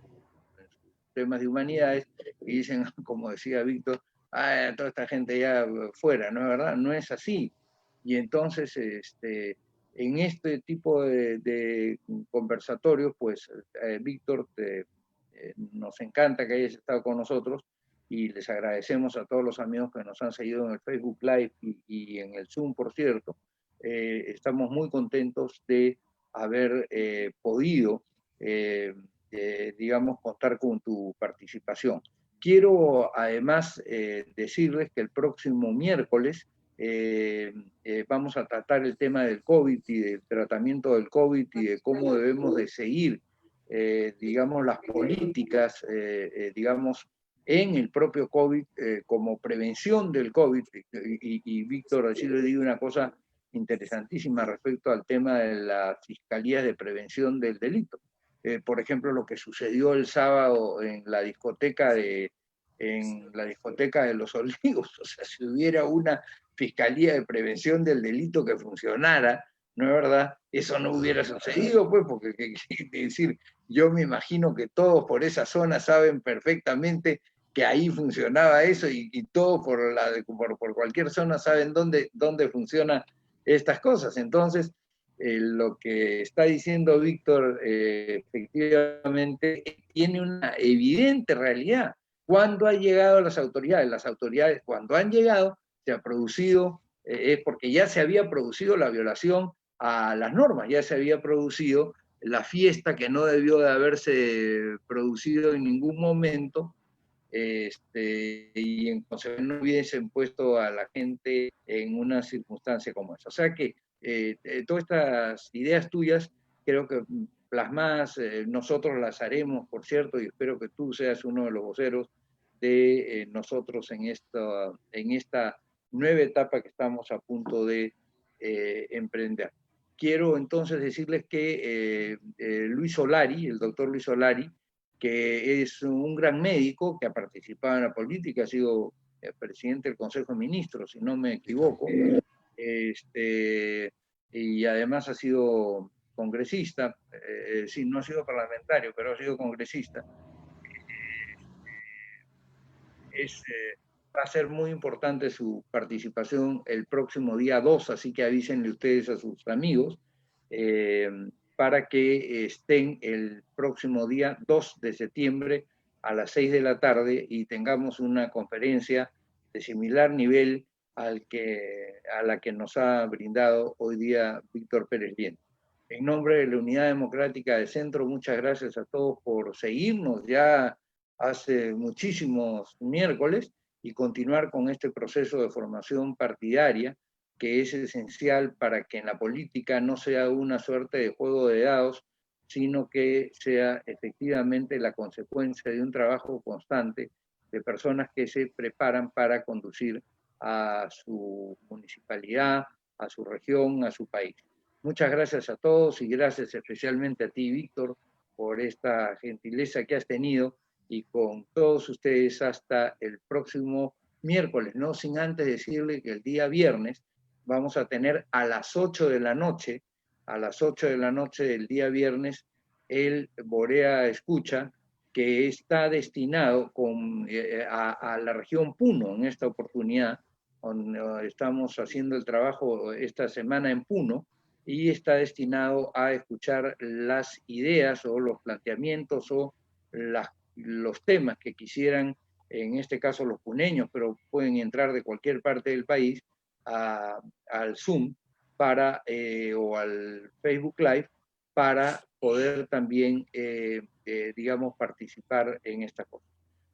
temas de humanidades, y dicen, como decía Víctor, toda esta gente ya fuera, ¿no es verdad? No es así. Y entonces, en este tipo de conversatorios, pues, Víctor, nos encanta que hayas estado con nosotros, y les agradecemos a todos los amigos que nos han seguido en el Facebook Live y en el Zoom, por cierto. Estamos muy contentos de haber podido, digamos, contar con tu participación. Quiero además decirles que el próximo miércoles vamos a tratar el tema del COVID y del tratamiento del COVID y de cómo debemos de seguir, digamos, las políticas, digamos, en el propio COVID, como prevención del COVID. Y Víctor, así le digo una cosa interesantísima respecto al tema de las fiscalías de prevención del delito. Por ejemplo, lo que sucedió el sábado en la discoteca de Los Olivos. O sea, si hubiera una fiscalía de prevención del delito que funcionara, ¿no es verdad? Eso no hubiera sucedido, pues, porque, es decir, yo me imagino que todos por esa zona saben perfectamente que ahí funcionaba eso, y todos por cualquier zona saben dónde funcionan estas cosas. Entonces, lo que está diciendo Víctor, efectivamente, tiene una evidente realidad. ¿Cuándo han llegado las autoridades? Las autoridades, cuando han llegado, se ha producido, es porque ya se había producido la violación a las normas, ya se había producido la fiesta que no debió de haberse producido en ningún momento, y entonces no hubiesen puesto a la gente en una circunstancia como esa. O sea que todas estas ideas tuyas, creo que plasmadas, nosotros las haremos, por cierto, y espero que tú seas uno de los voceros de nosotros en esta nueva etapa que estamos a punto de emprender. Quiero entonces decirles que Luis Solari, el doctor Luis Solari, que es un gran médico que ha participado en la política, ha sido presidente del Consejo de Ministros, si no me equivoco, y además ha sido congresista, sí, no ha sido parlamentario, pero ha sido congresista. Va a ser muy importante su participación el próximo día 2, así que avísenle ustedes a sus amigos para que estén el próximo día 2 de septiembre a las 6 de la tarde y tengamos una conferencia de similar nivel a la que nos ha brindado hoy día Víctor Pérez Liendo. En nombre de la Unidad Democrática de Centro, muchas gracias a todos por seguirnos ya hace muchísimos miércoles y continuar con este proceso de formación partidaria que es esencial para que en la política no sea una suerte de juego de dados, sino que sea efectivamente la consecuencia de un trabajo constante de personas que se preparan para conducir a su municipalidad, a su región, a su país. Muchas gracias a todos y gracias especialmente a ti, Víctor, por esta gentileza que has tenido y con todos ustedes hasta el próximo miércoles, no sin antes decirle que el día viernes vamos a tener a las 8 de la noche, del día viernes, el Borea Escucha, que está destinado a la región Puno en esta oportunidad, donde estamos haciendo el trabajo esta semana en Puno, y está destinado a escuchar las ideas o los planteamientos o los temas que quisieran, en este caso los puneños, pero pueden entrar de cualquier parte del país, al Zoom o al Facebook Live para poder también, digamos, participar en esta cosa.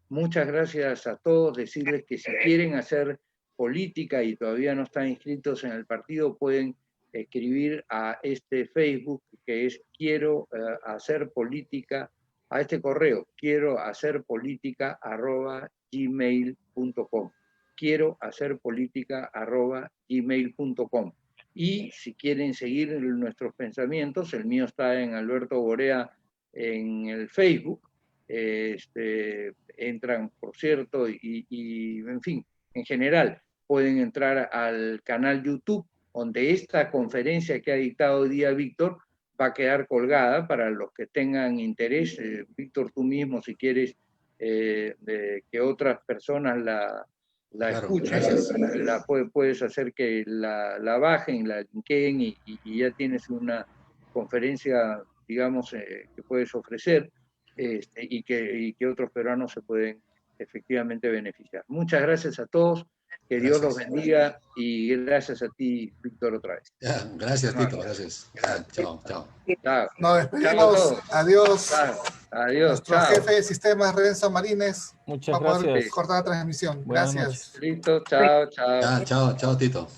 Muchas gracias a todos, decirles que si quieren hacer política y todavía no están inscritos en el partido, pueden escribir a este Facebook que es quiero hacer política, a este correo, quiero hacer política @gmail.com, quiero hacer política @gmail.com. Y si quieren seguir nuestros pensamientos, el mío está en Alberto Borea en el Facebook, entran, por cierto, y en fin, en general, pueden entrar al canal YouTube, donde esta conferencia que ha dictado hoy día Víctor va a quedar colgada para los que tengan interés. Víctor, tú mismo, si quieres que otras personas la Claro, escuchen, puedes hacer que la bajen, la linkeen y ya tienes una conferencia, digamos, que puedes ofrecer y que otros peruanos se pueden efectivamente beneficiar. Muchas gracias a todos, que Dios los bendiga y gracias a ti, Víctor, otra vez. Ya, gracias, Tito, gracias. Ya, chao, chao. Chao. Nos Chao a despedimos. todos. Adiós. Chao. Adiós. Nuestro Chao. jefe de sistemas, Renzo Marínez, Muchas va a poder gracias. cortar la transmisión. Buenas Gracias. noches. Listo. Chao. Chao. Ya, chao, chao, Tito.